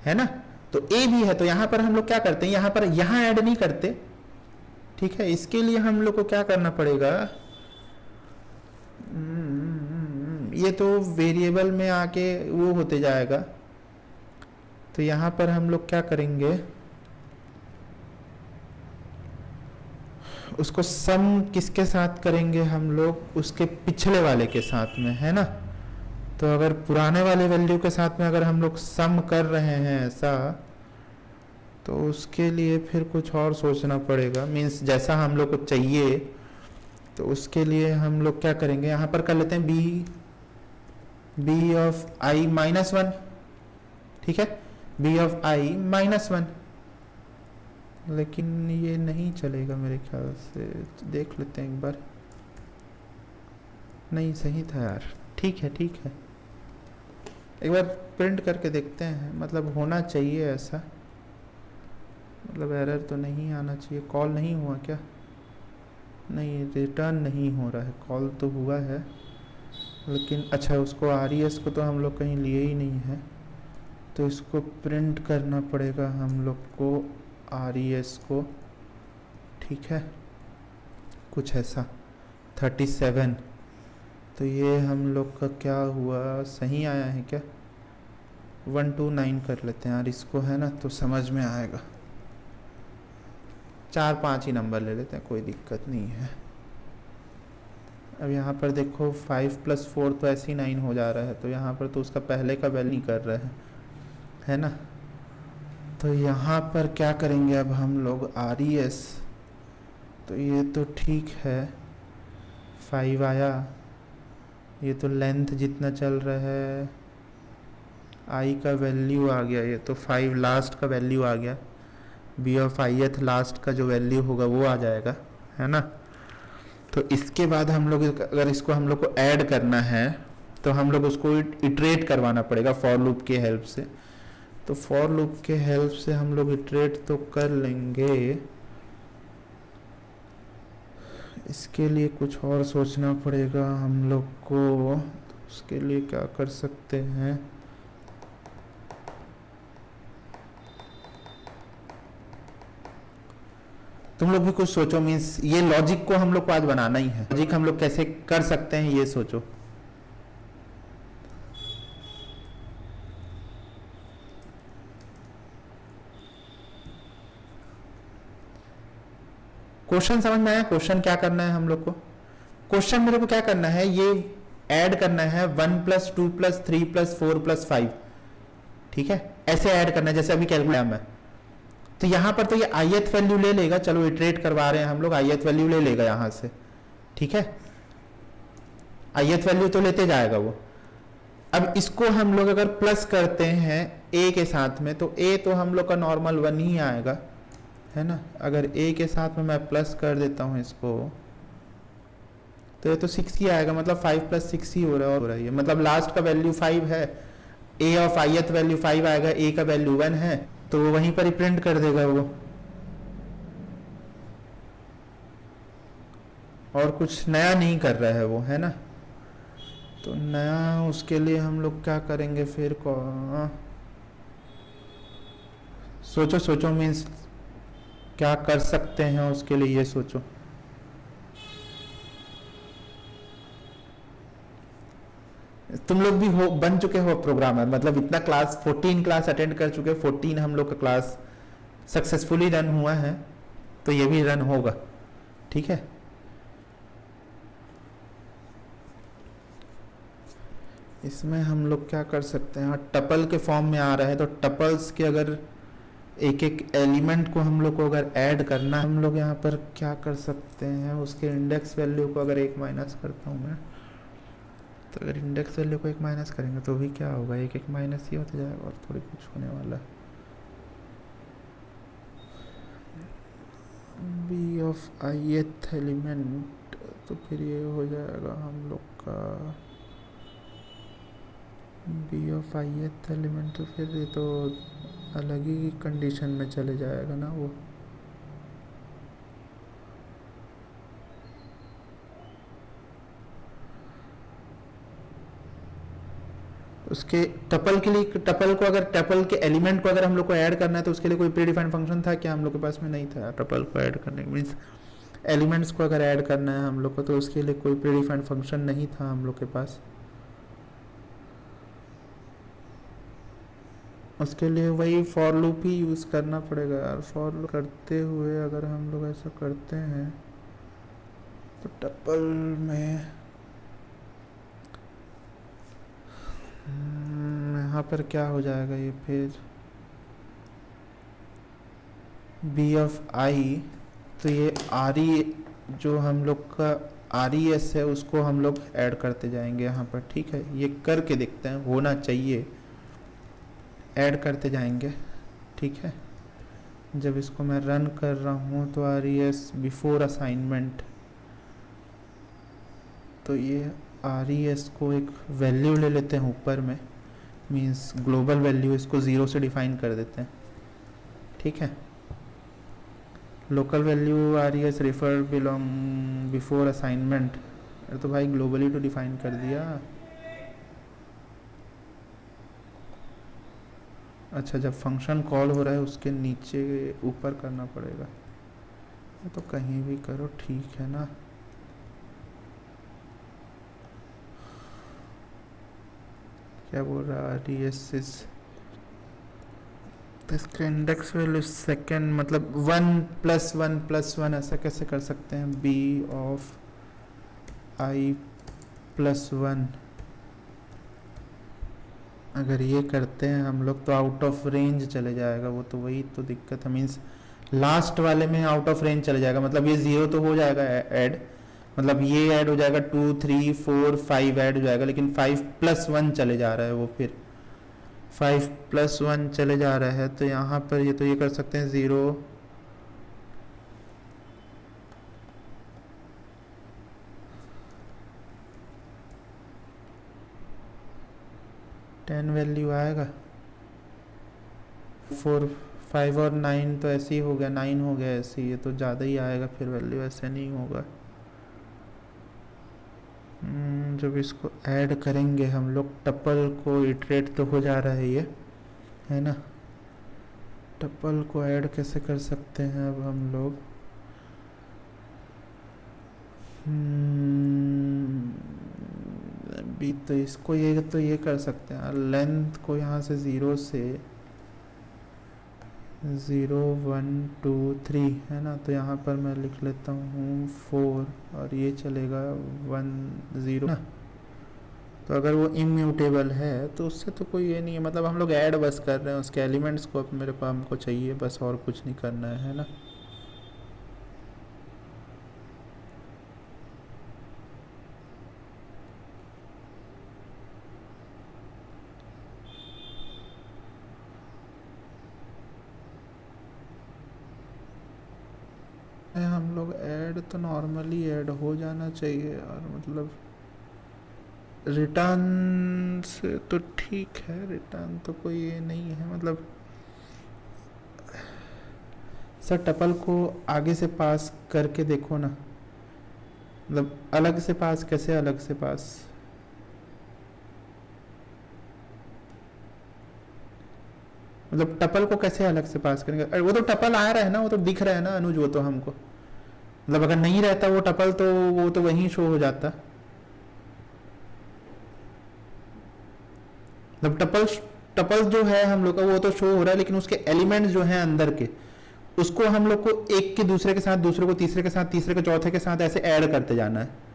है ना। तो ए भी है, तो यहां पर हम लोग क्या करते हैं, यहां पर यहां ऐड नहीं करते। ठीक है, इसके लिए हम लोग को क्या करना पड़ेगा, ये तो वेरिएबल में आके वो होते जाएगा। तो यहां पर हम लोग क्या करेंगे, उसको सम किसके साथ करेंगे हम लोग, उसके पिछले वाले के साथ में, है ना। तो अगर पुराने वाले वैल्यू के साथ में अगर हम लोग सम कर रहे हैं ऐसा, तो उसके लिए फिर कुछ और सोचना पड़ेगा। मीन्स जैसा हम लोग को चाहिए, तो उसके लिए हम लोग क्या करेंगे, यहाँ पर कर लेते हैं बी ऑफ आई माइनस 1। ठीक है, बी ऑफ आई माइनस 1, लेकिन ये नहीं चलेगा मेरे ख्याल से। देख लेते हैं एक बार, नहीं सही था यार। ठीक है ठीक है, एक बार प्रिंट करके देखते हैं, मतलब होना चाहिए ऐसा, मतलब एरर तो नहीं आना चाहिए। कॉल नहीं हुआ क्या, नहीं रिटर्न नहीं हो रहा है, कॉल तो हुआ है लेकिन अच्छा उसको RES को तो हम लोग कहीं लिए ही नहीं है, तो इसको प्रिंट करना पड़ेगा हम लोग को RES को। ठीक है, कुछ ऐसा 37। तो ये हम लोग का क्या हुआ, सही आया है क्या, 129 कर लेते हैं यार इसको, है ना, तो समझ में आएगा। 4-5 ही नंबर ले लेते हैं, कोई दिक्कत नहीं है। अब यहाँ पर देखो 5 + 4 तो ऐसे ही 9 हो जा रहा है, तो यहाँ पर तो उसका पहले का वैल्यू नहीं कर रहे हैं, है ना। तो यहाँ पर क्या करेंगे अब हम लोग RES, तो ये तो ठीक है 5 आया, ये तो लेंथ जितना चल रहा है, आई का वैल्यू आ गया, ये तो 5 लास्ट का वैल्यू आ गया, बी ऑफ ith लास्ट का जो वैल्यू होगा वो आ जाएगा, है ना। तो इसके बाद हम लोग अगर इसको हम लोग को ऐड करना है, तो हम लोग उसको इटरेट करवाना पड़ेगा फॉर लूप के हेल्प से। तो फॉर लूप के हेल्प से हम लोग इटरेट तो कर लेंगे, इसके लिए कुछ और सोचना पड़ेगा हम लोग को। तो उसके लिए क्या कर सकते हैं, तुम लोग भी कुछ सोचो, मीन्स ये लॉजिक को हम लोग को आज बनाना ही है। लॉजिक हम लोग कैसे कर सकते हैं ये सोचो। क्वेश्चन समझ में आया? क्वेश्चन क्या करना है हम लोग को? क्वेश्चन मेरे को क्या करना है, ये ऐड करना है 1 + 2 + 3 + 4 + 5, ठीक है, ऐसे ऐड करना है जैसे अभी कैलकुलेट में। तो यहां पर तो ये ith वैल्यू ले लेगा, चलो इटरेट करवा रहे हैं हम लोग, ith वैल्यू ले लेगा यहां से, ठीक है, ith वैल्यू तो लेते जाएगा वो। अब इसको हम लोग अगर प्लस करते हैं a के साथ में, तो a तो हम लोग का नॉर्मल 1 ही आएगा, है ना। अगर a के साथ में मैं प्लस कर देता हूं इसको, तो ये तो 6 ही आएगा, मतलब 5 + 6 ही हो रहा है, मतलब लास्ट का वैल्यू 5 है, a ऑफ ith वैल्यू 5 आएगा, a का वैल्यू 1 है, तो वो वहीं पर ही प्रिंट कर देगा वो, और कुछ नया नहीं कर रहा है वो, है ना। तो नया उसके लिए हम लोग क्या करेंगे फिर को, सोचो सोचो, मीन्स क्या कर सकते हैं उसके लिए, ये सोचो। तुम लोग भी हो, बन चुके हो प्रोग्रामर, मतलब इतना क्लास 14 क्लास अटेंड कर चुके, 14 हम लोग का क्लास सक्सेसफुली रन हुआ है, तो ये भी रन होगा, ठीक है। इसमें हम लोग क्या कर सकते हैं, टपल के फॉर्म में आ रहा है, तो टपल्स के अगर एक एक एलिमेंट को हम लोग को अगर ऐड करना, हम लोग यहाँ पर क्या कर सकते हैं, उसके इंडेक्स वैल्यू को अगर 1 माइनस करता हूँ मैं, तो अगर इंडेक्स वैल्यू को 1 माइनस करेंगे तो भी क्या होगा, 1 माइनस ही होता जाएगा, और थोड़ी कुछ होने वाला है। बी ऑफ ith एलिमेंट, तो फिर ये हो जाएगा हम लोग का बी ऑफ ith एलिमेंट, तो फिर ये तो अलग ही कंडीशन में चले जाएगा ना वो। उसके टपल के लिए, टपल को अगर, टपल के एलिमेंट को अगर हम लोग को ऐड करना है, तो उसके लिए कोई प्री डिफाइंड फंक्शन था क्या हम लोग के पास में? नहीं था। टपल को ऐड करने मीन्स एलिमेंट्स को अगर ऐड करना है हम लोग को, तो उसके लिए कोई प्री डिफाइंड फंक्शन नहीं था हम लोग के पास। उसके लिए वही फॉर लूप ही यूज़ करना पड़ेगा यार। फॉर लूप करते हुए अगर हम लोग ऐसा करते हैं, तो टपल में यहाँ पर क्या हो जाएगा, ये फिर बी ऑफ आई, तो ये आर ई जो हम लोग का आर ई एस है, उसको हम लोग ऐड करते जाएंगे यहाँ पर, ठीक है। ये करके देखते हैं, होना चाहिए, ऐड करते जाएंगे, ठीक है। जब इसको मैं रन कर रहा हूँ, तो are E S before assignment, तो ये आर ई एस को एक वैल्यू ले लेते हैं ऊपर में, मीन्स ग्लोबल वैल्यू, इसको 0 से डिफाइन कर देते हैं, ठीक है। Local value are E S refer belong before assignment, तो भाई ग्लोबली तो डिफाइन कर दिया। अच्छा, जब फंक्शन कॉल हो रहा है उसके नीचे ऊपर करना पड़ेगा, तो कहीं भी करो, ठीक है ना। क्या बोल रहा है, डी एस एस, इसका इंडेक्स वैल्यू सेकेंड, मतलब 1 + 1 + 1, ऐसा कैसे कर सकते हैं, बी ऑफ आई + 1, अगर ये करते हैं हम लोग तो आउट ऑफ रेंज चले जाएगा वो, तो वही तो दिक्कत है। मीन्स लास्ट वाले में आउट ऑफ रेंज चले जाएगा, मतलब ये 0 तो हो जाएगा ऐड, मतलब ये ऐड हो जाएगा, 2 3 4 5 ऐड हो जाएगा, लेकिन 5 + 1 चले जा रहा है वो, फिर 5 + 1 चले जा रहा है, तो यहाँ पर ये तो ये कर सकते हैं 0 10 वैल्यू आएगा, 4 5 और 9 तो ऐसे ही हो गया, 9 हो गया ऐसे ही, ये तो ज़्यादा ही आएगा फिर वैल्यू, ऐसे नहीं होगा। जब इसको ऐड करेंगे हम लोग, टपल को इटरेट तो हो जा रहा है ये, है ना। टपल को ऐड कैसे कर सकते हैं अब हम लोग, बी तो इसको ये कर सकते हैं, लेंथ को यहाँ से 0 से 0 1 2 3 है ना, तो यहाँ पर मैं लिख लेता हूँ 4 और ये चलेगा 1 0 ना। तो अगर वो इम्यूटेबल है तो उससे तो कोई ये नहीं है, मतलब हम लोग ऐड बस कर रहे हैं उसके एलिमेंट्स को, अब मेरे पास हमको चाहिए बस, और कुछ नहीं करना है ना। हम लोग ऐड तो नॉर्मली ऐड हो जाना चाहिए, और मतलब रिटर्न से तो ठीक है, रिटर्न तो कोई ये नहीं है, मतलब सर टपल को आगे से पास करके देखो ना, मतलब अलग से पास, कैसे अलग से पास? मतलब टपल को कैसे अलग से पास करेंगे? अरे वो तो टपल आ रहा है ना, वो तो दिख रहा है ना अनुज, वो तो हमको, मतलब अगर नहीं रहता वो टपल तो वो तो वहीं शो हो जाता। मतलब टपल टपल जो है हम लोग का वो तो शो हो रहा है, लेकिन उसके एलिमेंट्स जो हैं अंदर के, उसको हम लोग को एक के दूसरे के साथ, दूसरे को तीसरे के साथ, तीसरे को चौथे के साथ ऐसे ऐड करते जाना है।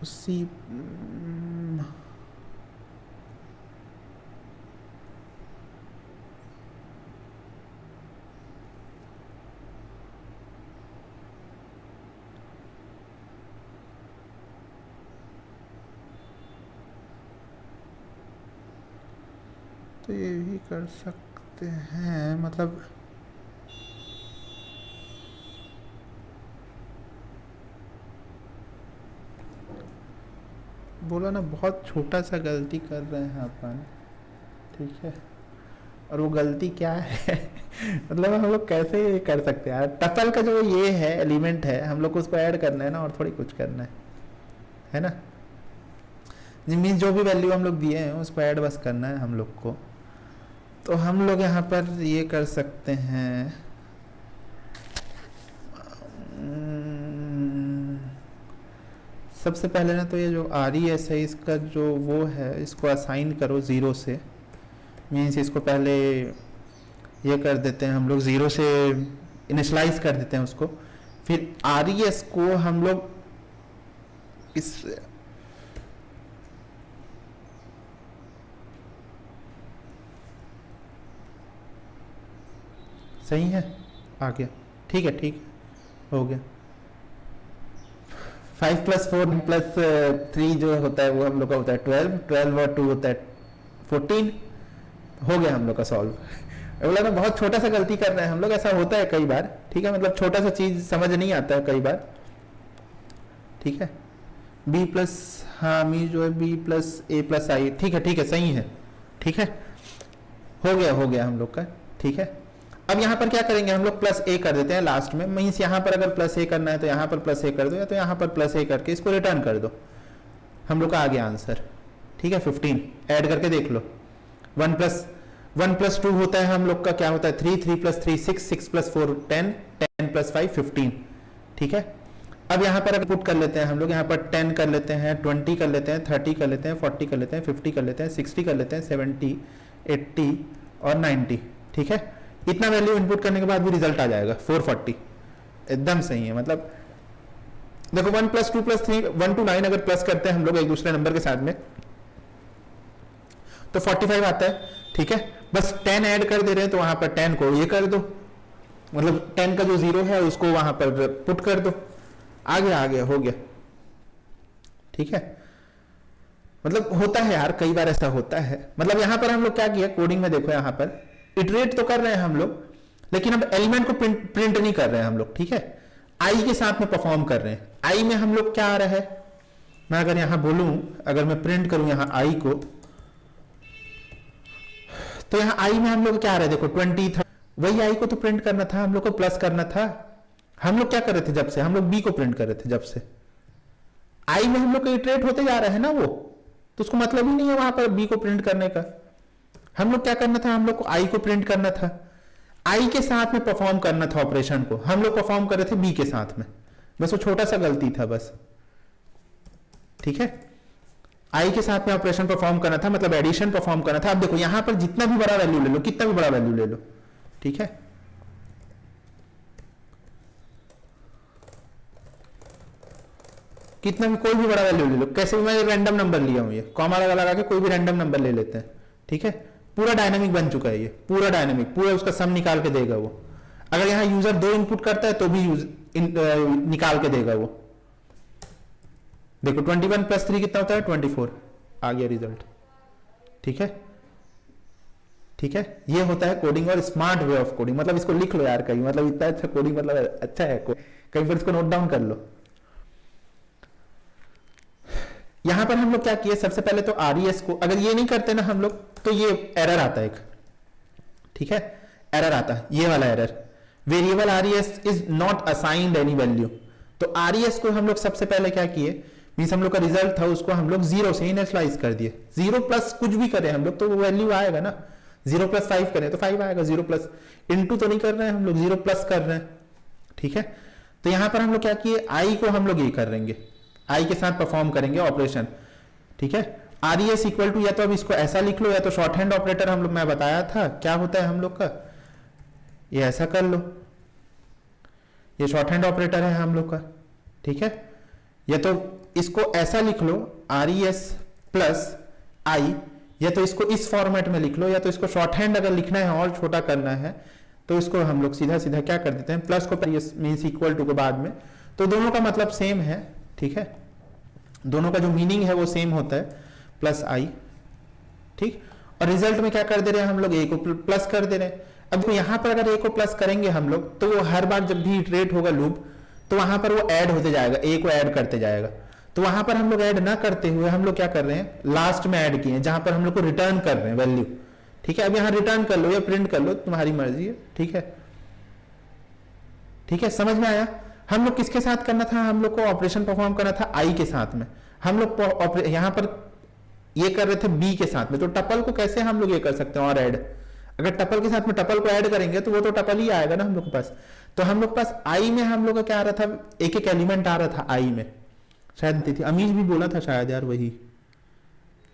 उसी तो ये भी कर सकते हैं, मतलब बोला ना बहुत छोटा सा गलती कर रहे हैं अपन, ठीक है। और वो गलती क्या है मतलब हम लोग कैसे ये कर सकते हैं यार, टपल का जो ये है एलिमेंट है, हम लोग को उसको ऐड करना है ना, और थोड़ी कुछ करना है ना। मीन्स जो भी वैल्यू हम लोग दिए हैं उसको ऐड बस करना है हम लोग को। तो हम लोग यहाँ पर ये कर सकते हैं, सबसे पहले ना तो ये जो आर ई एस है इसका जो वो है, इसको असाइन करो 0 से, मीन्स इसको पहले ये कर देते हैं हम लोग 0 से इनिशलाइज कर देते हैं उसको, फिर आर ई एस को हम लोग इस सही है, आ गया, ठीक है, ठीक हो गया। 5 + 4 + 3 जो होता है वो हम लोग का होता है 12, 12 और 2 होता है 14, हो गया हम लोग का सॉल्व। बोला ना बहुत छोटा सा गलती कर रहे हैं हम लोग, ऐसा होता है कई बार, ठीक है, मतलब छोटा सा चीज समझ नहीं आता है कई बार, ठीक है। बी प्लस, हाँ मी जो है बी प्लस ए प्लस आई, ठीक है सही है, ठीक है, हो गया हम लोग का, ठीक है। अब यहाँ पर क्या करेंगे हम लोग, प्लस ए कर देते हैं लास्ट में, मीन्स यहाँ पर अगर प्लस ए करना है तो यहाँ पर प्लस ए कर दो, या तो यहाँ पर प्लस ए करके इसको रिटर्न कर दो, हम लोग का आ गया आंसर, ठीक है। 15 ऐड करके देख लो, 1 + 2 होता है हम लोग का, क्या होता है 3, 3 + 3 6, 6 + 4 10, 10 + 5 15, ठीक है। अब यहाँ पर पुट कर लेते हैं हम लोग, यहाँ पर 10 कर लेते हैं, 20 कर लेते हैं, 30 कर लेते हैं, 40 कर लेते हैं, 50 कर लेते हैं, 60 कर लेते हैं, 70 80 और 90, ठीक है। इतना वैल्यू इनपुट करने के बाद भी रिजल्ट आ जाएगा 440, एकदम सही है। मतलब देखो 1 + 2 + 3 1 to 9 अगर प्लस करते हैं हम लोग एक दूसरे नंबर के साथ में तो 45 आता है, ठीक है। बस 10 ऐड कर दे रहे हैं तो वहां पर 10 को ये कर दो, मतलब 10 का जो 0 है उसको वहां पर पुट कर दो, आ गया हो गया, ठीक है। मतलब होता है यार, कई बार ऐसा होता है। मतलब यहां पर हम लोग क्या किया कोडिंग में, देखो यहां पर इटरेट तो कर रहे हैं हम लोग, लेकिन अब एलिमेंट को प्रिंट नहीं कर रहे हैं हम लोग, ठीक है, आई के साथ में परफॉर्म कर रहे हैं। आई में हम लोग क्या आ रहा है, मैं अगर यहां बोलूं, अगर मैं प्रिंट करूं यहां आई को, तो यहां आई में हम लोग क्या आ रहा है, देखो 20 था, वही आई को तो प्रिंट करना था हम लोग को, प्लस करना था। हम लोग क्या कर रहे थे, जब से हम लोग बी को प्रिंट कर रहे थे, जब से आई में हम लोग का इटरेट होते जा रहा है ना वो, तो उसको मतलब ही नहीं है वहां पर बी को प्रिंट करने का। हम लोग क्या करना था, हम लोग को आई को प्रिंट करना था, आई के साथ में परफॉर्म करना था ऑपरेशन को, हम लोग परफॉर्म कर रहे थे बी के साथ में, बस वो छोटा सा गलती था बस, ठीक है। आई के साथ में ऑपरेशन परफॉर्म करना था, मतलब एडिशन परफॉर्म करना था। अब देखो यहां पर जितना भी बड़ा वैल्यू ले लो, कितना भी बड़ा वैल्यू ले लो, ठीक है, कितना भी कोई भी बड़ा वैल्यू ले लो, कैसे भी, मैं रैंडम नंबर लिया हूं, ये कॉमा लगा के कोई भी रैंडम नंबर ले लेते हैं, ठीक है। पूरा डायनामिक बन चुका है ये, पूरा डायनामिक, पूरा उसका सम निकाल के देगा वो। अगर यहां यूजर 2 इनपुट करता है तो भी निकाल के देगा वो। देखो 21 + 3 कितना होता है, 24 आ गया रिजल्ट, ठीक है, ठीक है। ये होता है कोडिंग और स्मार्ट वे ऑफ कोडिंग, मतलब इसको लिख लो यार कहीं, मतलब इतना अच्छा कोडिंग, मतलब अच्छा है, कहीं पर इसको नोट डाउन कर लो। यहां पर हम लोग क्या किए, सबसे पहले तो RES को, अगर ये नहीं करते ना हम लोग, तो ये एरर आता है एक, ठीक है, एरर आता है, ये वाला error, variable RES is not assigned any value. तो RES को हम लोग सबसे पहले क्या किए, मींस हम लोग का रिजल्ट था उसको हम लोग 0 से इनिशियलाइज कर दिए। 0 प्लस कुछ भी करें हम लोग तो वो वैल्यू आएगा ना, 0 + 5 करें तो 5 आएगा, 0 प्लस इंटू तो नहीं कर रहे हैं हम लोग, 0 प्लस कर रहे हैं, ठीक है। तो यहां पर हम लोग क्या किए, आई को हम लोग ये कर देंगे, आई के साथ परफॉर्म करेंगे ऑपरेशन, ठीक है। RES इक्वल टू, या तो अब इसको ऐसा लिख लो, या तो शॉर्ट हैंड ऑपरेटर हम लोग, मैं बताया था क्या होता है हम लोग का, ये ऐसा कर लो, ये शॉर्ट हैंड ऑपरेटर है हम लोग का, ठीक है। या तो इसको ऐसा लिख लो RES प्लस आई, या तो इसको इस फॉर्मेट में लिख लो, या तो इसको शॉर्ट हैंड अगर लिखना है और छोटा करना है तो इसको हम लोग सीधा सीधा क्या कर देते हैं, प्लस को मीन्स इक्वल टू के बाद में, तो दोनों का मतलब सेम है, ठीक है, दोनों का जो मीनिंग है वो सेम होता है, प्लस आई, ठीक। और रिजल्ट में क्या कर दे रहे हैं हम लोग, ए को प्लस कर दे रहे हैं। अब यहां पर अगर ए को प्लस करेंगे हम लोग, तो वो हर बार जब भी इटरेट होगा लूप, तो वहां पर वो ऐड होते जाएगा, ए को ऐड करते जाएगा। तो वहां पर हम लोग ऐड ना करते हुए हम लोग क्या कर रहे हैं, लास्ट में ऐड किए, जहां पर हम लोग को रिटर्न कर रहे हैं वैल्यू, ठीक है। अब यहां रिटर्न कर लो या प्रिंट कर लो, तुम्हारी मर्जी है, ठीक है, ठीक है, समझ में आया। हम लोग किसके साथ करना था, हम लोग को ऑपरेशन परफॉर्म करना था आई के साथ में, हम लोग यहां पर ये कर रहे थे बी के साथ में, तो टपल को कैसे हम लोग ये कर सकते हैं और ऐड, अगर टपल के साथ में टपल को ऐड करेंगे तो वो तो टपल ही आएगा ना हम लोग के पास। तो हम लोग पास आई में हम लोग का क्या आ रहा था, एक एक एलिमेंट आ रहा था आई में, शायद थी अमीज भी बोला था शायद यार, वही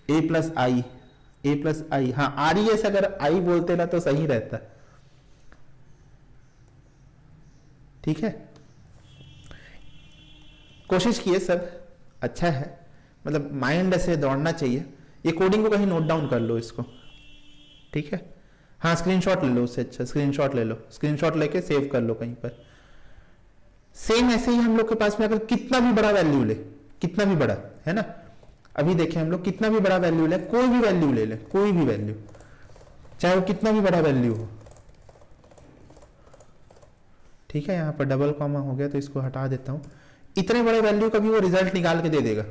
ए प्लस आई, हाँ RES अगर आई बोलते ना तो सही रहता, ठीक है। कोशिश किए सब, अच्छा है, मतलब माइंड ऐसे दौड़ना चाहिए। ये कोडिंग को कहीं नोट डाउन कर लो इसको, ठीक है, हाँ स्क्रीनशॉट ले लो, उससे अच्छा स्क्रीनशॉट ले लो, स्क्रीनशॉट लेके सेव कर लो कहीं पर। सेम ऐसे ही हम लोग के पास में अगर कितना भी बड़ा वैल्यू ले, कितना भी बड़ा है ना, अभी देखें हम लोग कितना भी बड़ा वैल्यू ले, कोई भी वैल्यू ले ले, कोई भी वैल्यू, चाहे वो कितना भी बड़ा वैल्यू हो, ठीक है। यहां पर डबल कॉमा हो गया तो इसको हटा देता हूं, इतने बड़े वैल्यू का भी वो रिजल्ट निकाल के दे देगा,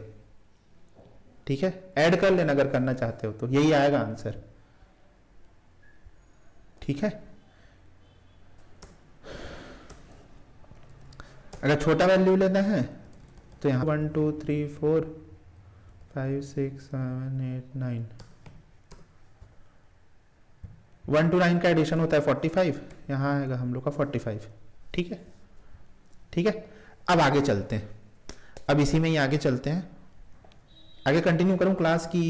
ठीक है। ऐड कर लेना अगर करना चाहते हो तो, यही आएगा आंसर, ठीक है। अगर छोटा वैल्यू लेना है तो यहाँ 1 2 3 4 5 6 7 8 9, 1 to 9 का एडिशन होता है 45, यहाँ आएगा हम लोग का 45, ठीक है, ठीक है। अब आगे चलते हैं, अब इसी में ही आगे चलते हैं, आगे कंटिन्यू करूं क्लास की।